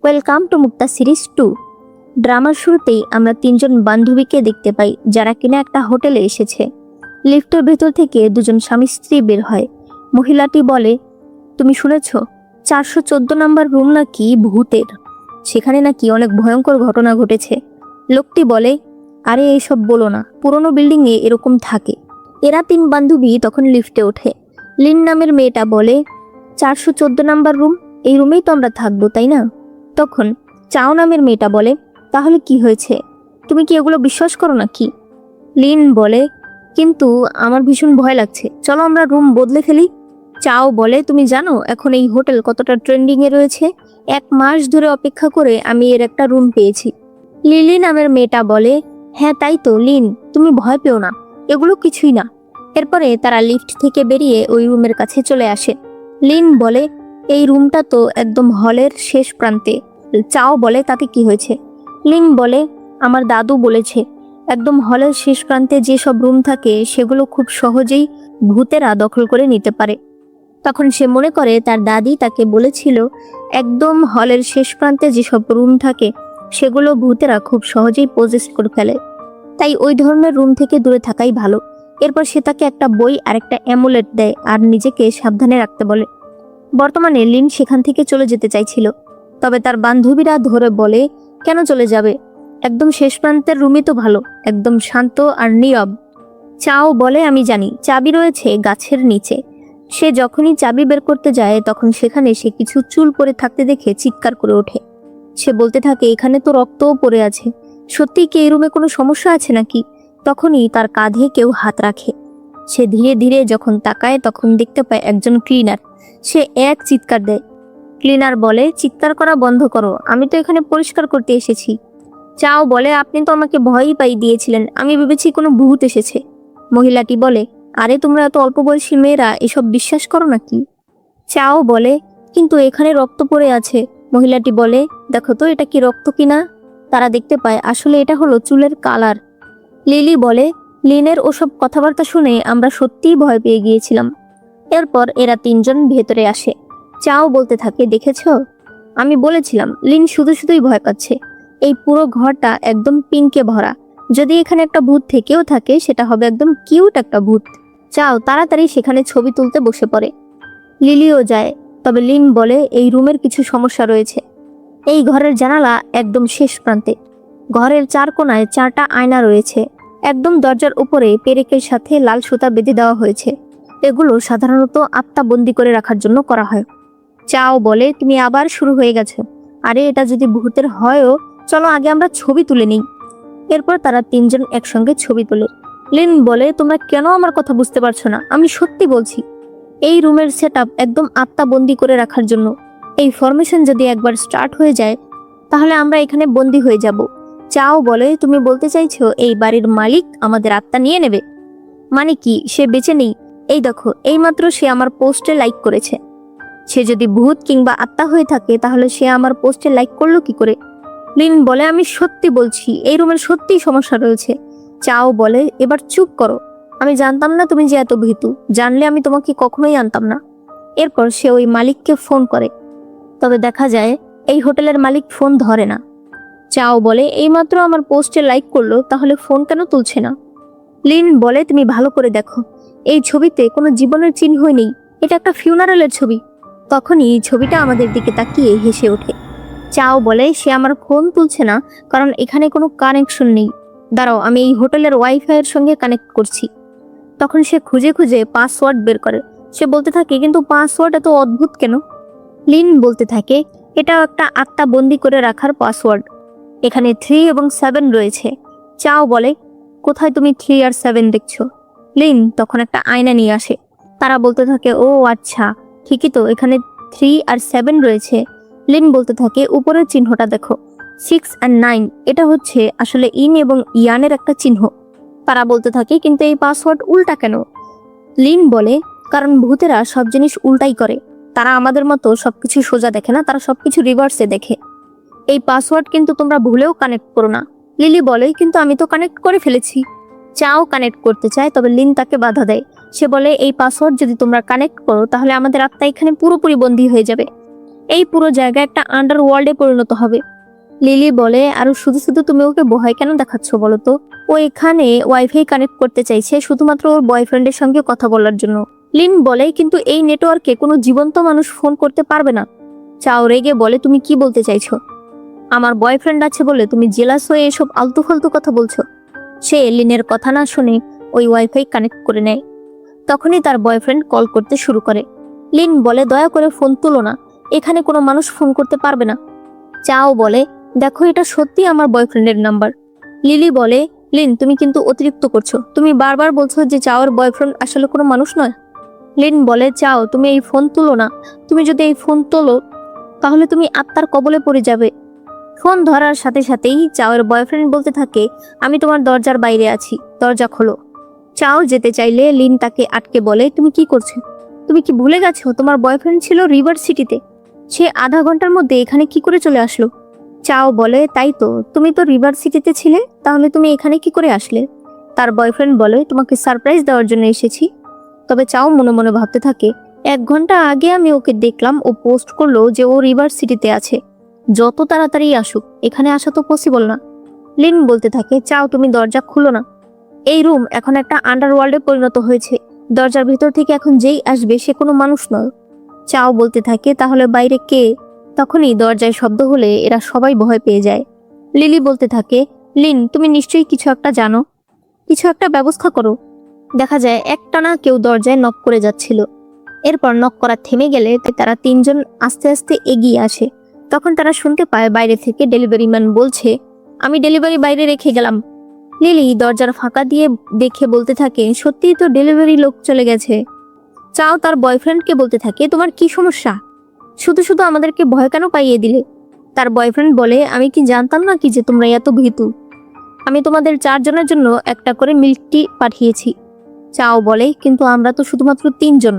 Welcome to Mukta series 2। ড্রামার শুরুতেই আমরা তিনজন বান্ধবীকে দেখতে পাই যারা কিনা একটা হোটেলে এসেছে। লিফটের ভেতর থেকে দুজন স্বামী স্ত্রী বের হয়। মহিলাটি বলে, তুমি শুনেছ 414 নাম্বার রুম নাকি ভূতের, সেখানে নাকি অনেক ভয়ঙ্কর ঘটনা ঘটেছে। লোকটি বলে, আরে এইসব বলো না, পুরনো বিল্ডিংয়ে এরকম থাকে। এরা তিন বান্ধবী তখন লিফটে ওঠে। লিন নামের মেয়েটা বলে, 414 নাম্বার রুম, এই রুমেই তো আমরা থাকবো, তাই না? তখন চাও নামের মেয়েটা বলে, তাহলে কি হয়েছে, তুমি কি এগুলো বিশ্বাস করো নাকি? লিন বলে, কিন্তু আমার ভীষণ ভয় লাগছে, চলো আমরা রুম বদলে ফেলি। চাও বলে, তুমি জানো এখন এই হোটেল কতটা ট্রেন্ডিংয়ে রয়েছে? 1 মাস ধরে অপেক্ষা করে আমি এর একটা রুম পেয়েছি। লিলি নামের মেয়েটা বলে, হ্যাঁ তাই তো লিন, তুমি ভয় পেও না, এগুলো কিছুই না। এরপরে তারা লিফট থেকে বেরিয়ে ওই রুমের কাছে চলে আসে। লিন বলে, এই রুমটা তো একদম হলের শেষ প্রান্তে। চাও বলে, তাতে কি হয়েছে? লিন বলে, আমার দাদু বলেছে একদম হলের শেষ প্রান্তে যেসব রুম থাকে সেগুলো খুব সহজেই ভূতেরা দখল করে নিতে পারে। তখন সে মনে করে তার দাদি তাকে বলেছিল একদম হলের শেষ প্রান্তে যেসব রুম থাকে সেগুলো ভূতেরা খুব সহজেই পজেস করে ফেলে, তাই ওই ধরনের রুম থেকে দূরে থাকাই ভালো। এরপর সে তাকে একটা বই আর একটা অ্যামুলেট দেয় আর নিজেকে সাবধানে রাখতে বলে। বর্তমানে লিন সেখান থেকে চলে যেতে চাইছিল, তবে তার বান্ধবীরা ধরে বলে, কেন চলে যাবে, একদম শেষ প্রান্তের রুমই তো ভালো, একদম শান্ত আর নীরব। চাও বলে, আমি জানি, চাবি রয়েছে গাছের নিচে। সে যখনই চাবি বের করতে যায় তখন সেখানে সে কিছু চুল পড়ে থাকতে দেখে চিৎকার করে ওঠে। সে বলতে থাকে, এখানে তো রক্তও পড়ে আছে, সত্যিই কি এই রুমে কোনো সমস্যা আছে নাকি? তখনই তার কাঁধে কেউ হাত রাখে। সে ধীরে ধীরে যখন তাকায় তখন দেখতে পায় একজন ক্লিনার। সে এক চিৎকার দেয়। ক্লিনার বলে, চিৎকার করা বন্ধ করো, আমি তো এখানে পরিষ্কার করতে এসেছি। চাও বলে, আপনি তো আমাকে ভয়ই পাই দিয়েছিলেন, আমি ভেবেছি কোনো ভূত এসেছে। মহিলাটি বলে, আরে তোমরা এত অল্প বয়সী মেয়েরা এসব বিশ্বাস করো নাকি? চাও বলে, কিন্তু এখানে রক্ত পড়ে আছে। মহিলাটি বলে, দেখো তো এটা কি রক্ত কিনা। তারা দেখতে পায় আসলে এটা হলো চুলের কালার। লিলি বলে, লিনের ওসব কথাবার্তা শুনে আমরা সত্যিই ভয় পেয়ে গিয়েছিলাম। এরপর এরা তিনজন ভেতরে আসে। চাও বলতে থাকে, দেখেছ, আমি বলেছিলাম লিন শুধু শুধুই ভয় পাচ্ছে। এই পুরো ঘরটা একদম পিঙ্কে ভরা, যদি এখানে একটা ভূত থেকেও থাকে সেটা হবে একদম কিউট একটা ভূত। চাও তাড়াতাড়ি সেখানে ছবি তুলতে বসে পড়ে। লিলিও যায়, তবে লিন বলে, এই রুমের কিছু সমস্যা রয়েছে। এই ঘরের জানালা একদম শেষ প্রান্তে। ঘরের 4 কোণায় 4টা আয়না রয়েছে। একদম দরজার উপরে পেরেকের সাথে লাল সুতা বেঁধে দেওয়া হয়েছে। এগুলো সাধারণত আত্মা বন্দি করে রাখার জন্য করা হয়। চাও বলে, তুমি আবার শুরু হয়ে গেছে, আরে এটা যদি ভূতের হয়ও, চলো আগে আমরা ছবি তুলে নিই। এরপর তারা তিনজন একসঙ্গে ছবি তোলে। লিন বলে, তোমরা কেন আমার কথা বুঝতে পারছো না, আমি সত্যি বলছি, এই রুমের সেটআপ একদম আত্মা বন্দি করে রাখার জন্য। এই ফরমেশন যদি একবার স্টার্ট হয়ে যায় তাহলে আমরা এখানে বন্দি হয়ে যাব। চাও বলে, তুমি বলতে চাইছো এই বাড়ির মালিক আমাদের আত্মা নিয়ে নেবে? মানে কি, সে বেঁচে নেই? এই দেখো, এইমাত্র সে আমার পোস্টে লাইক করেছে। সে যদি ভূত কিংবা আত্মা হয়ে থাকে তাহলে সে আমার পোস্টে লাইক করলো কি করে? লিন বলে, আমি সত্যি বলছি এই রুমের সত্যিই সমস্যা রয়েছে। চাও বলে, এবার চুপ করো, আমি জানতাম না তুমি যে এত ভীতু, জানলে আমি তোমাকে কখনোই আনতাম না। এরপর সে ওই মালিককে ফোন করে, তবে দেখা যায় এই হোটেলের মালিক ফোন ধরে না। চাও বলে, এইমাত্র আমার পোস্টে লাইক করলো, তাহলে ফোন কেন তুলছে না? লিন বলে, তুমি ভালো করে দেখো, এই ছবিতে কোনো জীবনের চিহ্নই নেই, এটা একটা ফিউনারেলের ছবি। তখনই এই ছবিটা আমাদের দিকে তাকিয়ে হেসে ওঠে। চাও বলে, সে আমার ফোন তুলছে না কারণ এখানে কোনো কানেকশন নেই, দাঁড়াও আমি এই হোটেলের ওয়াইফাইয়ের সঙ্গে কানেক্ট করছি। তখন সে খুঁজে খুঁজে পাসওয়ার্ড বের করে। সে বলতে থাকে, কিন্তু পাসওয়ার্ড এত অদ্ভুত কেন? লিন বলতে থাকে, এটাও একটা আত্মা বন্দি করে রাখার পাসওয়ার্ড, এখানে 3 এবং 7 রয়েছে। চাও বলে, কোথায় তুমি 3 আর 7 দেখছো? লিন তখন একটা আয়না নিয়ে আসে। তারা বলতে থাকে, ও আচ্ছা, ঠিকই তো, এখানে 3 আর 7 রয়েছে। লিন বলতে থাকে, উপরের চিহ্নটা দেখো, 6 আর 9, এটা হচ্ছে আসলে ইন এবং ইয়ানের একটা চিহ্ন। তারা বলতে থাকে, কিন্তু এই পাসওয়ার্ড উল্টা কেন? লিন বলে, কারণ ভূতেরা সব জিনিস উল্টাই করে, তারা আমাদের মতো সবকিছু সোজা দেখে না, তারা সবকিছু রিভার্সে দেখে। এই পাসওয়ার্ড কিন্তু তোমরা ভুলেও কানেক্ট করো না। লিলি বলে, কিন্তু আমি তো কানেক্ট করে ফেলেছি। চাও কানেক্ট করতে চায়, তবে লিন তাকে বাধা দেয়। সে বলে, এই পাসওয়ার্ড যদি তোমরা কানেক্ট করো তাহলে আমাদের আত্মা এখানে পুরোপুরি বন্দী হয়ে যাবে। এই পুরো জায়গা একটা আন্ডারওয়ার্ল্ডে পরিণত হবে। লিলি বলে, আরো শুধু শুধু তুমি ওকে ভয় কেন দেখাচ্ছ বলো তো? ও এখানে ওয়াইফাই কানেক্ট করতে চাইছে শুধুমাত্র ওর বয়ফ্রেন্ডের সঙ্গে কথা বলার জন্য। লিন বলে, কিন্তু এই নেটওয়ার্কে কোনো জীবন্ত মানুষ ফোন করতে পারবে না। চাও রেগে বলে, তুমি কি বলতে চাইছো? আমার বয়ফ্রেন্ড আছে বলে তুমি জেলাস হয়ে এসব আলতু ফালতু কথা বলছো? সে লিনের কথা না শুনে ওই ওয়াইফাই কানেক্ট করে নেয়। তখনই তার বয়ফ্রেন্ড কল করতে শুরু করে। লিন বলে, দয়া করে ফোন তুলো না, এখানে কোনো মানুষ ফোন করতে পারবে না। চাও বলে, দেখো এটা সত্যি আমার বয়ফ্রেন্ডের নাম্বার। লিলি বলে, লিন তুমি কিন্তু অতিরিক্ত করছো, তুমি বারবার বলছো যে চাওয়ার বয়ফ্রেন্ড আসলে কোনো মানুষ নয়। লিন বলে, চাও তুমি এই ফোন তুলো না, তুমি যদি এই ফোন তোলো তাহলে তুমি আত্মার কবলে পড়ে যাবে। ফোন ধরার সাথে সাথেই চাওয়ের বয়ফ্রেন্ড বলতে থাকে, আমি তোমার দরজার বাইরে আছি, দরজা খোলো। চাও যেতে চাইলে লিন তাকে আটকে বলে, তুমি কি করছো? তুমি কি ভুলে গেছো তোমার বয়ফ্রেন্ড ছিল রিভার সিটিতে? সে আধা ঘন্টার মধ্যে এখানে কি করে চলে আসলো? চাও বলে, তাই তো, তুমি তো রিভার সিটিতে ছিলে, তাহলে তুমি এখানে কি করে আসলে? তার বয়ফ্রেন্ড বলে, তোমাকে সারপ্রাইজ দেওয়ার জন্য এসেছি। তবে চাও মনে মনে ভাবতে থাকে, 1 ঘন্টা আগে আমি ওকে দেখলাম, ও পোস্ট করলো যে ও রিভার সিটিতে আছে। যত তাড়াতাড়ি আসুক, এখানে আসা তো পসিবল না। লিন বলতে থাকে, চাও তুমি দরজা খুলো না, এই রুম এখন একটা আন্ডারওয়ার্ল্ডে পরিণত হয়েছে, দরজার ভিতর থেকে এখন যেই আসবে সে কোনো মানুষ নয়। চাও বলতে থাকে, তাহলে বাইরে কে? তখনই দরজায় শব্দ হলে এরা সবাই ভয় পেয়ে যায়। লিলি বলতে থাকে, লিন তুমি নিশ্চয়ই কিছু একটা জানো, কিছু একটা ব্যবস্থা করো। দেখা যায় একটানা কেউ দরজায় নক করে যাচ্ছিল। এরপর নক করা থেমে গেলে তারা তিনজন আস্তে আস্তে এগিয়ে আসে। তখন তারা শুনতে পায় বাইরে থেকে ডেলিভারি ম্যান বলছে, আমি ডেলিভারি বাইরে রেখে গেলাম। লিলি দরজার ফাঁকা দিয়ে দেখে বলতে থাকে, সত্যিই তো ডেলিভারি লোক চলে গেছে। চাও তার বয়ফ্রেন্ডকে বলতে থাকে, তোমার কি সমস্যা? শুধু শুধু আমাদেরকে ভয় কেন পাইয়ে দিলে? তার বয়ফ্রেন্ড বলে, আমি কি জানতাম না কি যে তোমরা এত ভীতু? আমি তোমাদের 4 জনের জন্য একটা করে মিল্ক টি পাঠিয়েছি। চাও বলে, কিন্তু আমরা তো শুধুমাত্র 3 জন।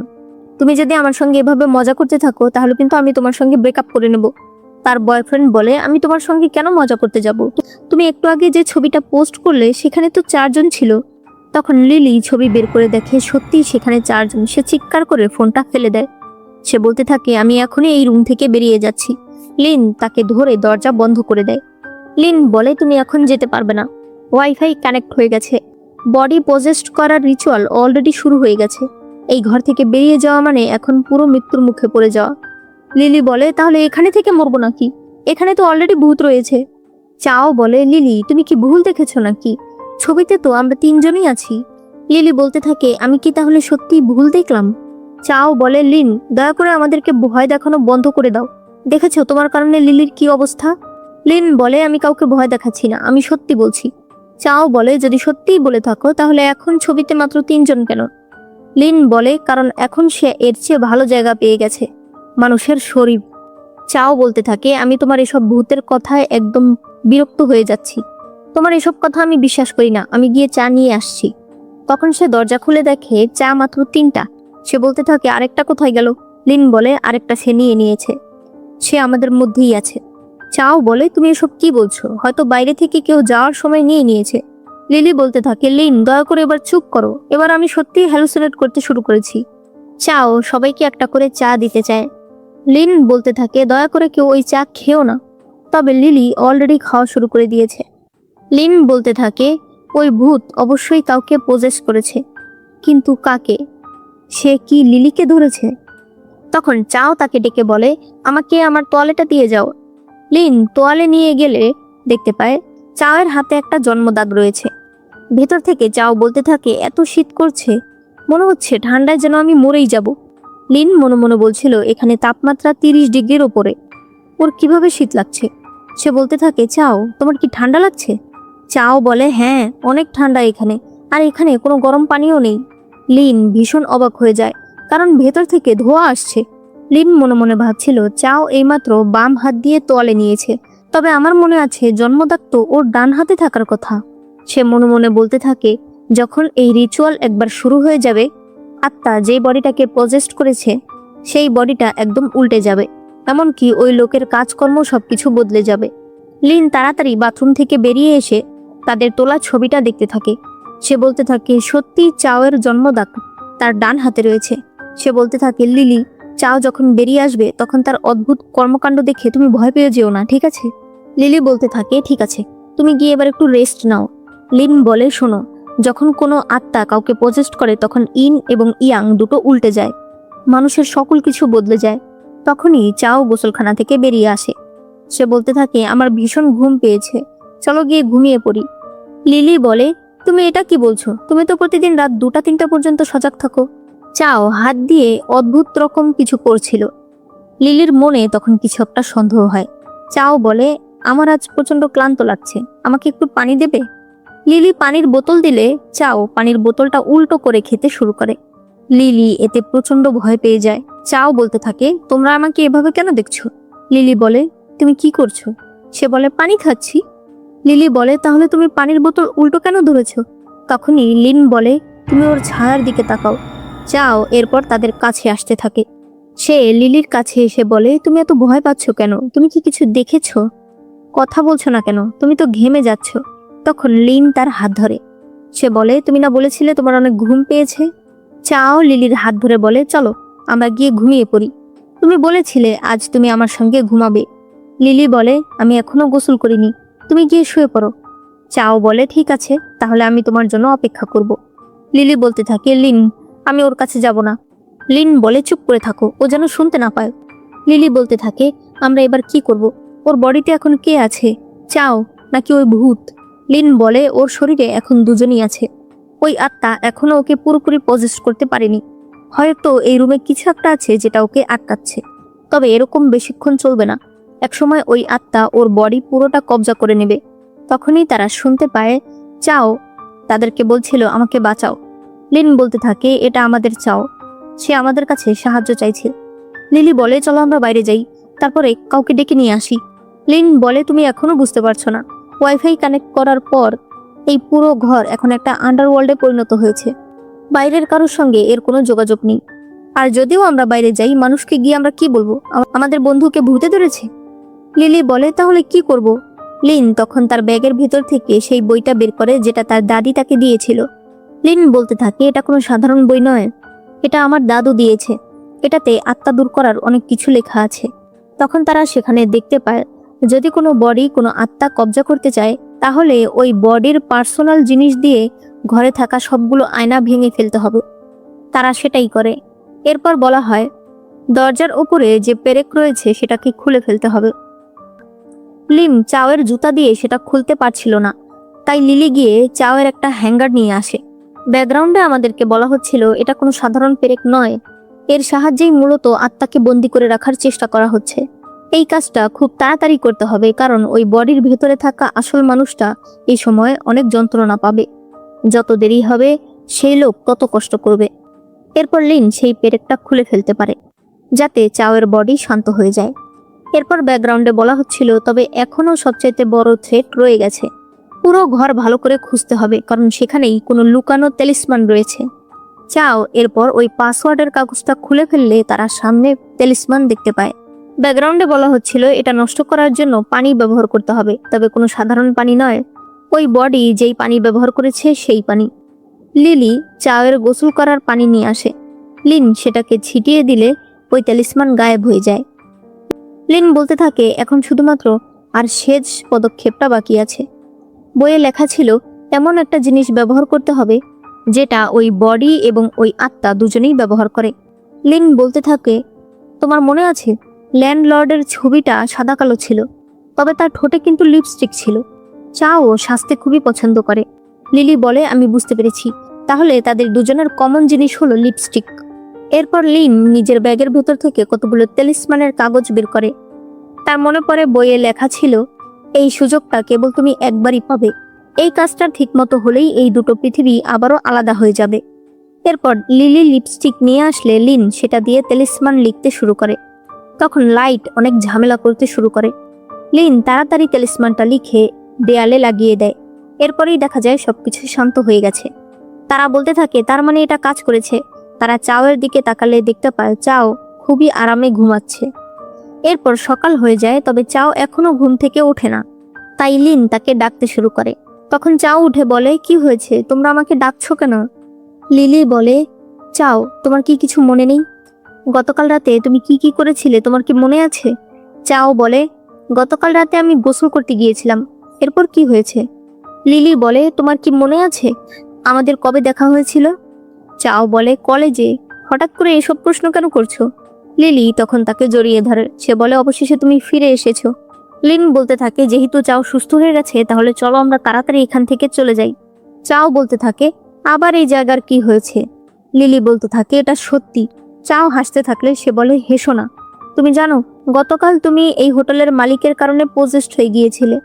তুমি যদি আমার সঙ্গে এভাবে মজা করতে থাকো তাহলে কিন্তু আমি তোমার সঙ্গে ব্রেকআপ করে নেব। তার বয়ফ্রেন্ড বলে, আমি তোমার সঙ্গে কেন মজা করতে যাব? তুমি একটু আগে যে ছবিটা পোস্ট করলে সেখানে তো 4 জন ছিল। তখন লিলি ছবি বের করে দেখে সত্যিই সেখানে 4 জন। সে চিৎকার করে ফোনটা ফেলে দেয়। সে বলতে থাকে, আমি এখনই এই রুম থেকে বেরিয়ে যাচ্ছি। লিন তাকে ধরে দরজা বন্ধ করে দেয়। লিন বলে, তুমি এখন যেতে পারবে না, ওয়াইফাই কানেক্ট হয়ে গেছে, বডি পজেস্ট করার রিচুয়াল অলরেডি শুরু হয়ে গেছে। এই ঘর থেকে বেরিয়ে যাওয়া মানে এখন পুরো মৃত্যুর মুখে পড়ে যাওয়া। লিলি বলে, তাহলে এখানে থেকে মরবো নাকি? এখানে তো অলরেডি ভূত রয়েছে। চাও বলে, লিলি তুমি কি ভুল দেখেছো নাকি? ছবিতে তো আমরা 3 জনই আছি। লিলি বলতে থাকে, আমি কি তাহলে সত্যি ভুল দেখলাম? চাও বলে, লিন দয়া করে আমাদেরকে ভয় দেখানো বন্ধ করে দাও, দেখেছো তোমার কারণে লিলির কি অবস্থা। লিন বলে, আমি কাউকে ভয় দেখাচ্ছি না, আমি সত্যি বলছি। চাও বলে, যদি সত্যিই বলে থাকো তাহলে এখন ছবিতে মাত্র 3 জন কেন? লিন বলে, কারণ এখন সে এর চেয়ে ভালো জায়গা পেয়ে গেছে, মানুষের শরীর। চাও বলতে থাকে, আমি তোমার এসব ভূতের কথায় একদম বিরক্ত হয়ে যাচ্ছি, তোমার এসব কথা আমি বিশ্বাস করি না, আমি গিয়ে চা নিয়ে আসছি। তখন সে দরজা খুলে দেখে চা মাত্র 3টা। সে বলতে থাকে, আরেকটা কোথায় গেল? লিন বলে, আরেকটা সে নিয়ে নিয়েছে, সে আমাদের মধ্যেই আছে। চাও বলে, তুমি এসব কি বলছো? হয়তো বাইরে থেকে কেউ যাওয়ার সময় নিয়ে নিয়েছে। লিলি বলতে থাকে, লিন দয়া করে এবার চুপ করো, এবার আমি সত্যিই হ্যালুসিনেট করতে শুরু করেছি। চাও সবাইকে একটা করে চা দিতে চায়। লিন বলতে থাকে, দয়া করে কেউ ওই চা খেও না। তবে লিলি অলরেডি খাওয়া শুরু করে দিয়েছে। লিন বলতে থাকে, ওই ভূত অবশ্যই কাউকে পজেস করেছে, কিন্তু কাকে? সে কি লিলিকে ধরেছে? তখন চাও তাকে ডেকে বলে, আমাকে আমার তোয়ালেটা দিয়ে যাও। লিন তোয়ালে নিয়ে গেলে দেখতে পায় চাওয়ের হাতে একটা জন্মদাগ রয়েছে। ভেতর থেকে চাও বলতে থাকে, এত শীত করছে, মনে হচ্ছে ঠান্ডায় যেন আমি মরেই যাব। লিন মনে মনে বলছিল, এখানে তাপমাত্রা 30 ডিগ্রির ওপরে, ওর কিভাবে শীত লাগছে। সে বলতে থাকে, চাও তোমার কি ঠান্ডা লাগছে? চাও বলে, হ্যাঁ অনেক ঠান্ডা এখানে, আর এখানে কোনো গরম পানিও নেই। লিন ভীষণ অবাক হয়ে যায়, কারণ ভেতর থেকে ধোঁয়া আসছে। লিন মনে মনে ভাবছিল, চাও এইমাত্র বাম হাত দিয়ে তোয়ালে নিয়েছে, তবে আমার মনে আছে জন্মদাগ তো ওর ডান হাতে থাকার কথা। সে মনে মনে বলতে থাকে, যখন এই রিচুয়াল একবার শুরু হয়ে যাবে, আত্মা যে বডিটাকে পজেস্ট করেছে সেই বডিটা একদম উল্টে যাবে, এমনকি ওই লোকের কাজকর্ম সবকিছু বদলে যাবে। লিন তাড়াতাড়ি বাথরুম থেকে বেরিয়ে এসে তাদের তোলা ছবিটা দেখতে থাকে। সে বলতে থাকে, সত্যি চাওয়ের জন্মদাগ তার ডান হাতে রয়েছে। সে বলতে থাকে, লিলি চাও যখন বেরিয়ে আসবে তখন তার অদ্ভুত কর্মকাণ্ড দেখে তুমি ভয় পেয়ে যেও না, ঠিক আছে? লিলি বলতে থাকে, ঠিক আছে, তুমি গিয়ে এবার একটু রেস্ট নাও। লিন বলে, শোনো, যখন কোনো আত্মা কাউকে পজেস্ট করে তখন ইন এবং ইয়াং দুটো উল্টে যায়, মানুষের সকল কিছু বদলে যায়। তখনই চাও গোসলখানা থেকে বেরিয়ে আসে। সে বলতে থাকে, আমার ভীষণ ঘুম পেয়েছে, চলো গিয়ে ঘুমিয়ে পড়ি। লিলি বলে, তুমি এটা কি বলছো? তুমি তো প্রতিদিন রাত 2টা-3টা পর্যন্ত সজাগ থাকো। চাও হাত দিয়ে অদ্ভুত রকম কিছু করছিল। লিলির মনে তখন কিছু একটা সন্দেহ হয়। চাও বলে, আমার আজ প্রচন্ড ক্লান্ত লাগছে, আমাকে একটু পানি দেবে? লিলি পানির বোতল দিলে চাও পানির বোতলটা উল্টো করে খেতে শুরু করে। লিলি এতে প্রচন্ড ভয় পেয়ে যায়। চাও বলতে থাকে, তোমরা আমাকে এভাবে কেন দেখছো? লিলি বলে, তুমি কি করছো? সে বলে, পানি খাচ্ছি। লিলি বলে, তাহলে তুমি পানির বোতল উল্টো কেন ধরেছো? তখনই লিন বলে, তুমি ওর ছায়ার দিকে তাকাও। চাও এরপর তাদের কাছে আসতে থাকে। সে লিলির কাছে এসে বলে, তুমি এত ভয় পাচ্ছ কেন? তুমি কি কিছু দেখেছো? কথা বলছো না কেন? তুমি তো ঘেমে যাচ্ছ। তখন লিন তার হাত ধরে। সে বলে, তুমি না বলেছিলে তোমার অনেক ঘুম পেয়েছে? চাও লিলির হাত ধরে বলে, চলো আমরা গিয়ে ঘুমিয়ে পড়ি। তুমি বলেছিলে আজ তুমি আমার সঙ্গে ঘুমাবে। লিলি বলে, আমি এখনো গোসল করিনি, তুমি গিয়ে শুয়ে পড়ো। চাও বলে, ঠিক আছে, তাহলে আমি তোমার জন্য অপেক্ষা করব। লিলি বলতে থাকে, লিন, আমি ওর কাছে যাব না। লিন বলে, চুপ করে থাকো, ও যেন শুনতে না পায়। লিলি বলতে থাকে, আমরা এবার কি করব? ওর বডিতে এখন কে আছে, চাও নাকি ওই ভূত? লিন বলে, ওর শরীরে এখন দুজনই আছে। ওই আত্মা এখনো ওকে পুরোপুরি পজেস্ট করতে পারেনি। হয়তো এই রুমে কিছু একটা আছে যেটা ওকে আটকাচ্ছে। তবে এরকম বেশিক্ষণ চলবে না, একসময় ওই আত্মা ওর বডি পুরোটা কবজা করে নেবে। তখনই তারা শুনতে পায় চাও তাদেরকে বলছিল, আমাকে বাঁচাও। লিন বলতে থাকে, এটা আমাদের চাও, সে আমাদের কাছে সাহায্য চাইছে। লিলি বলে, চলো আমরা বাইরে যাই, তারপরে কাউকে ডেকে নিয়ে আসি। লিন বলে, তুমি এখনো বুঝতে পারছো না, ওয়াইফাই কানেক্ট করার পর এই পুরো ঘর এখন একটা আন্ডারওয়ার্ল্ডে পরিণত হয়েছে। বাইরের কারোর সঙ্গে এর কোনো যোগাযোগ নেই। আর যদিও আমরা বাইরে যাই, মানুষকে গিয়ে আমরা কি বলবো? আমাদের বন্ধুকে ভূতে ধরেছে। লিলি বলে, তাহলে কি করব? লিন তখন তার ব্যাগের ভিতর থেকে সেই বইটা বের করে যেটা তার দাদি তাকে দিয়েছিল। লিন বলতে থাকে, এটা কোনো সাধারণ বই নয়, এটা আমার দাদু দিয়েছে। এটাতে আত্মা দূর করার অনেক কিছু লেখা আছে। তখন তারা সেখানে দেখতে পায়, যদি কোনো বডি কোনো আত্মা কবজা করতে চায় তাহলে ওই বডির পার্সোনাল জিনিস দিয়ে ঘরে থাকা সবগুলো আয়না ভেঙে ফেলতে হবে। তারা সেটাই করে। এরপর বলা হয়, দরজার ওপরে যে পেরেক রয়েছে সেটাকে খুলে ফেলতে হবে। লিম চাওয়ের জুতা দিয়ে সেটা খুলতে পারছিল না, তাই লিলি গিয়ে চাওয়ের একটা হ্যাঙ্গার নিয়ে আসে। ব্যাকগ্রাউন্ডে আমাদেরকে বলা হচ্ছিল, এটা কোনো সাধারণ পেরেক নয়, এর সাহায্যেই মূলত আত্মাকে বন্দি করে রাখার চেষ্টা করা হচ্ছে। এই কাজটা খুব তাড়াতাড়ি করতে হবে, কারণ ওই বডির ভেতরে থাকা আসল মানুষটা এই সময় অনেক যন্ত্রণা পাবে। যত দেরি হবে সেই লোক তত কষ্ট করবে। এরপর লিন সেই পেরেকটা খুলে ফেলতে পারে, যাতে চাওয়ের বডি শান্ত হয়ে যায়। এরপর ব্যাকগ্রাউন্ডে বলা হচ্ছিল, তবে এখনো সবচাইতে বড় থ্রেট রয়ে গেছে। পুরো ঘর ভালো করে খুঁজতে হবে, কারণ সেখানেই কোনো লুকানো তেলিসমান রয়েছে। চাও এরপর ওই পাসওয়ার্ডের কাগজটা খুলে ফেললে তারা সামনে তেলিসমান দেখতে পায়। ব্যাকগ্রাউন্ডে বলা হচ্ছিল, এটা নষ্ট করার জন্য পানি ব্যবহার করতে হবে, তবে কোনো সাধারণ পানি নয়, ওই বডি যেই পানি ব্যবহার করেছে সেই পানি। লিলি চাওয়ের গোসল করার পানি নিয়ে আসে। লিন সেটাকে ছিটিয়ে দিলে ওই তেলিসমান গায়েব হয়ে যায়। লিন বলতে থাকে, এখন শুধুমাত্র আর শেষ পদক্ষেপটা বাকি আছে। বইয়ে লেখা ছিল, এমন একটা জিনিস ব্যবহার করতে হবে যেটা ওই বডি এবং ওই আত্মা দুজনেই ব্যবহার করে। লিন বলতে থাকে, তোমার মনে আছে ল্যান্ডলর্ডের ছবিটা সাদা কালো ছিল, তবে তার ঠোঁটে কিন্তু লিপস্টিক ছিল। চাও সাজতে খুবই পছন্দ করে। লিলি বলে, আমি বুঝতে পেরেছি, তাহলে তাদের দুজনের কমন জিনিস হলো লিপস্টিক। এরপর লিন নিজের ব্যাগের ভেতর থেকে কতগুলো তেলিসমানের কাগজ বের করে। তার মনে পড়ে বইয়ে লেখা ছিল, এই সুযোগটা কেবল তুমি একবারই পাবে, এই কাজটা ঠিকমতো হলেই এই দুটো পৃথিবী আবারও আলাদা হয়ে যাবে। এরপর লিলি লিপস্টিক নিয়ে আসলে লিন সেটা দিয়ে তেলিসমান লিখতে শুরু করে। তখন লাইট অনেক ঝামেলা করতে শুরু করে। লিন তাড়াতাড়ি তেলিসমানটা লিখে দেয়ালে লাগিয়ে দেয়। এরপরেই দেখা যায় সবকিছু শান্ত হয়ে গেছে। তারা বলতে থাকে, তার মানে এটা কাজ করেছে। তারা চাওয়ের দিকে তাকালে দেখতে পায় চাও খুবই আরামে ঘুমাচ্ছে। এরপর সকাল হয়ে যায়, তবে চাও এখনো ঘুম থেকে ওঠে না। তাই লিন তাকে ডাকতে শুরু করে। তখন চাও উঠে বলে, কি হয়েছে, তোমরা আমাকে ডাকছো কেন? লিলি বলে, চাও তোমার কি কিছু মনে নেই? গতকাল রাতে তুমি কি কি করেছিলে তোমার কি মনে আছে? চাও বলে, গতকাল রাতে আমি গোসল করতে গিয়েছিলাম। এরপর কি হয়েছে? লিলি বলে, তোমার কি মনে আছে আমাদের কবে দেখা হয়েছিল? চাও বলে, কলেজে। হঠাৎ করে এসব প্রশ্ন কেন করছো? লিলি তখন তাকে জড়িয়ে ধরে। সে বলে, অবশেষে তুমি ফিরে এসেছো। লিন বলতে থাকে, যেহেতু চাও সুস্থ হয়ে গেছে তাহলে চলো আমরা তাড়াতাড়ি এখান থেকে চলে যাই। চাও বলতে থাকে, আবার এই জায়গার কি হয়েছে? লিলি বলতে থাকে, এটা সত্যি। চাও হাসতে থাকলে সে বলে, হেসো না। তুমি জানো, গতকাল তুমি এই হোটেলের মালিকের কারণে পজেসড হয়ে গিয়েছিলে।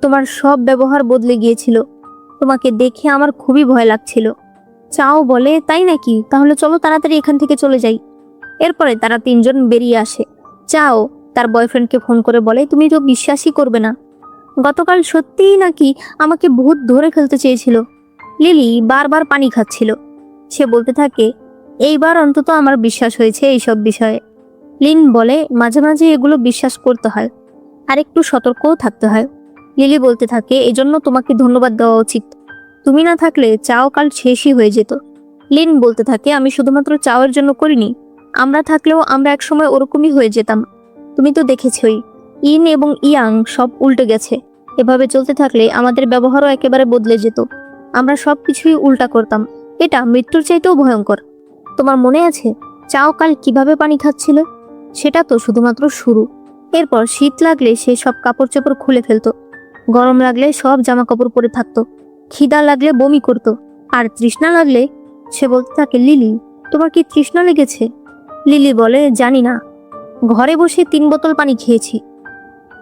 তোমার সব ব্যবহার বদলে গিয়েছিল। তোমাকে দেখে আমার খুবই ভয় লাগছিল। চাও বলে, তাই নাকি? তাহলে চলো তাড়াতাড়ি এখান থেকে চলে যাই। এরপরে তারা তিনজন বেরিয়ে আসে। চাও তার বয়ফ্রেন্ডকে ফোন করে বলে, তুমি তো বিশ্বাসই করবে না, গতকাল সত্যিই নাকি আমাকে ভূত ধরে ফেলতে চেয়েছিল। লিলি বারবার পানি খাচ্ছিল। সে বলতে থাকে, এইবার অন্তত আমার বিশ্বাস হয়েছে এইসব বিষয়ে। লিন বলে, মাঝে মাঝে এগুলো বিশ্বাস করতে হয়, আর একটু সতর্কও থাকতে হয়। লিলি বলতে থাকে, এজন্য তোমাকে ধন্যবাদ দেওয়া উচিত। তুমি না থাকলে চাও কাল শেষই হয়ে যেত। লিন বলতে থাকে, আমি শুধুমাত্র চাওয়ার জন্য করিনি, আমরা থাকলেও আমরা একসময় ওরকমই হয়ে যেতাম। তুমি তো দেখেছই, ইন এবং ইয়াং সব উল্টে গেছে। এভাবে চলতে থাকলে আমাদের ব্যবহারও একেবারে বদলে যেত। আমরা সব কিছুই উল্টা করতাম। এটা মৃত্যুর চাইতেও ভয়ঙ্কর। তোমার মনে আছে চাও কাল কিভাবে পানি খাচ্ছিল? সেটা তো শুধুমাত্র শুরু। এরপর শীত লাগলে সে সব কাপড় চোপড় খুলে ফেলতো, গরম লাগলে সব জামা কাপড় পরে থাকতো, খিদা লাগলে বমি করতো, আর তৃষ্ণা লাগলে সে বলতে থাকে, লিলি তোমার কি তৃষ্ণা লেগেছে? লিলি বলে, জানি না, ঘরে বসে 3 বোতল পানি খেয়েছি।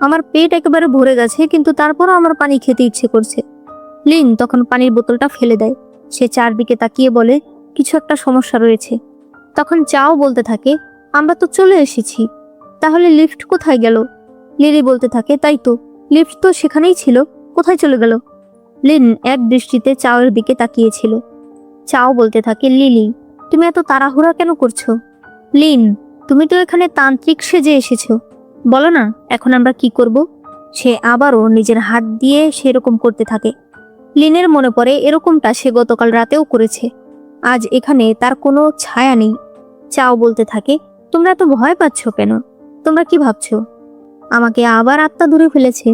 আমার পেট একেবারে ভরে গেছে, কিন্তু তারপরও আমার পানি খেতে ইচ্ছে করছে। লিন তখন পানির বোতলটা ফেলে দেয়। সে চারদিকে তাকিয়ে বলে, কিছু একটা সমস্যা রয়েছে। তখন চাও বলতে থাকে, আমরা তো চলে এসেছি, তাহলে লিফট কোথায় গেল? লিলি বলতে থাকে, তাই তো, লিফট তো সেখানেই ছিল, কোথায় চলে গেল? লিন এক দৃষ্টিতে চাওয়ের দিকে তাকিয়েছিল। চাও বলতে থাকে, লিলি তুমি এত তাড়াহুড়া কেন করছো? লিন, তুমি তো এখানে তান্ত্রিক সেজে এসেছো, বলো না এখন আমরা কি করব? সে আবারও নিজের হাত দিয়ে সেরকম করতে থাকে। লিনের মনে পড়ে এরকমটা সে গতকাল রাতেও করেছে। আজ এখানে তার কোনো ছায়া নেই। চাও বলতে থাকে, তোমরা এত ভয় পাচ্ছ কেন? তোমরা কি ভাবছো আমাকে আবার আত্মা ধরে ফেলেছে?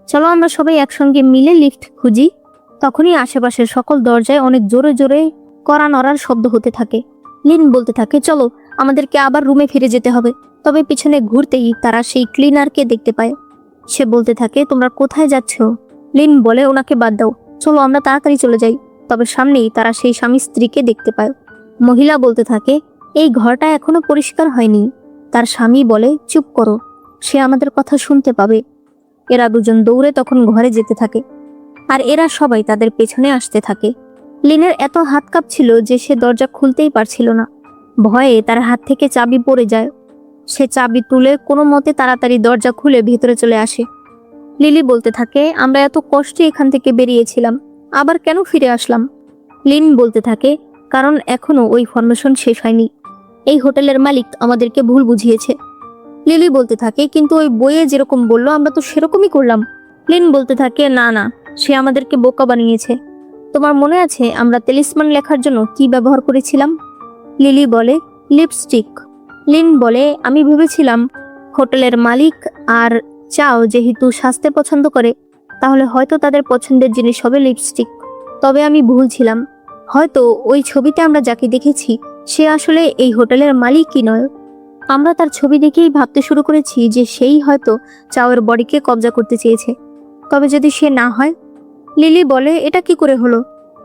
চলো আমরা সবাই একসঙ্গে মিলে লিফট খুঁজি। তখনই আশেপাশের সকল দরজায় অনেক জোরে জোরে কড়া নড়ার শব্দ হতে থাকে। লিন বলতে থাকে, চলো আমাদেরকে আবার রুমে ফিরে যেতে হবে। তবে পিছনে ঘুরতেই তারা সেই ক্লিনারকে দেখতে পায়। সে বলতে থাকে, তোমরা কোথায় যাচ্ছ? লিন বলে, ওনাকে বাদ দাও, চলো আমরা তাড়াতাড়ি চলে যাই। তবে সামনেই তারা সেই স্বামী স্ত্রীকে দেখতে পায়। মহিলা বলতে থাকে, এই ঘরটা এখনো পরিষ্কার হয়নি। তার স্বামী বলে, চুপ করো, সে আমাদের কথা শুনতে পাবে। এরা দুজন দৌড়ে তখন ঘরে যেতে থাকে, আর এরা সবাই তাদের পেছনে আসতে থাকে। লিনের এত হাত কাঁপছিল যে সে দরজা খুলতেই পারছিল না। ভয়ে তার হাত থেকে চাবি পড়ে যায়। সে চাবি তুলে কোনো মতে তাড়াতাড়ি দরজা খুলে ভেতরে চলে আসে। লিলি বলতে থাকে, আমরা এত কষ্টে এখান থেকে বেরিয়েছিলাম, আবার কেন ফিরে আসলাম? লিন বলতে থাকে, কারণ এখনো ওই ফরমেশন শেষ হয়নি। এই হোটেলের মালিক আমাদেরকে ভুল বুঝিয়েছে। লিলি বলতে থাকে, কিন্তু ওই বইয়ে যেরকম বললো আমরা তো সেরকমই করলাম। লিন বলতে থাকে, না না, সে আমাদেরকে বোকা বানিয়েছে। তোমার মনে আছে আমরা তেলিসমান লেখার জন্য কি ব্যবহার করেছিলাম? লিলি বলে, লিপস্টিক। লিন বলে, আমি ভেবেছিলাম হোটেলের মালিক আর চাও যেহেতু সাজতে পছন্দ করে, তাহলে হয়তো তাদের পছন্দের জিনিস হবে লিপস্টিক। তবে আমি ভুল ছিলাম। হয়তো ওই ছবিতে আমরা যাকে দেখেছি সে আসলে এই হোটেলের মালিকই নয়। আমরা তার ছবি দেখেই ভাবতে শুরু করেছি যে সেই হয়তো চাওয়ের বডিকে কবজা করতে চেয়েছে। তবে যদি সে না হয়? লিলি বলে, এটা কি করে হলো?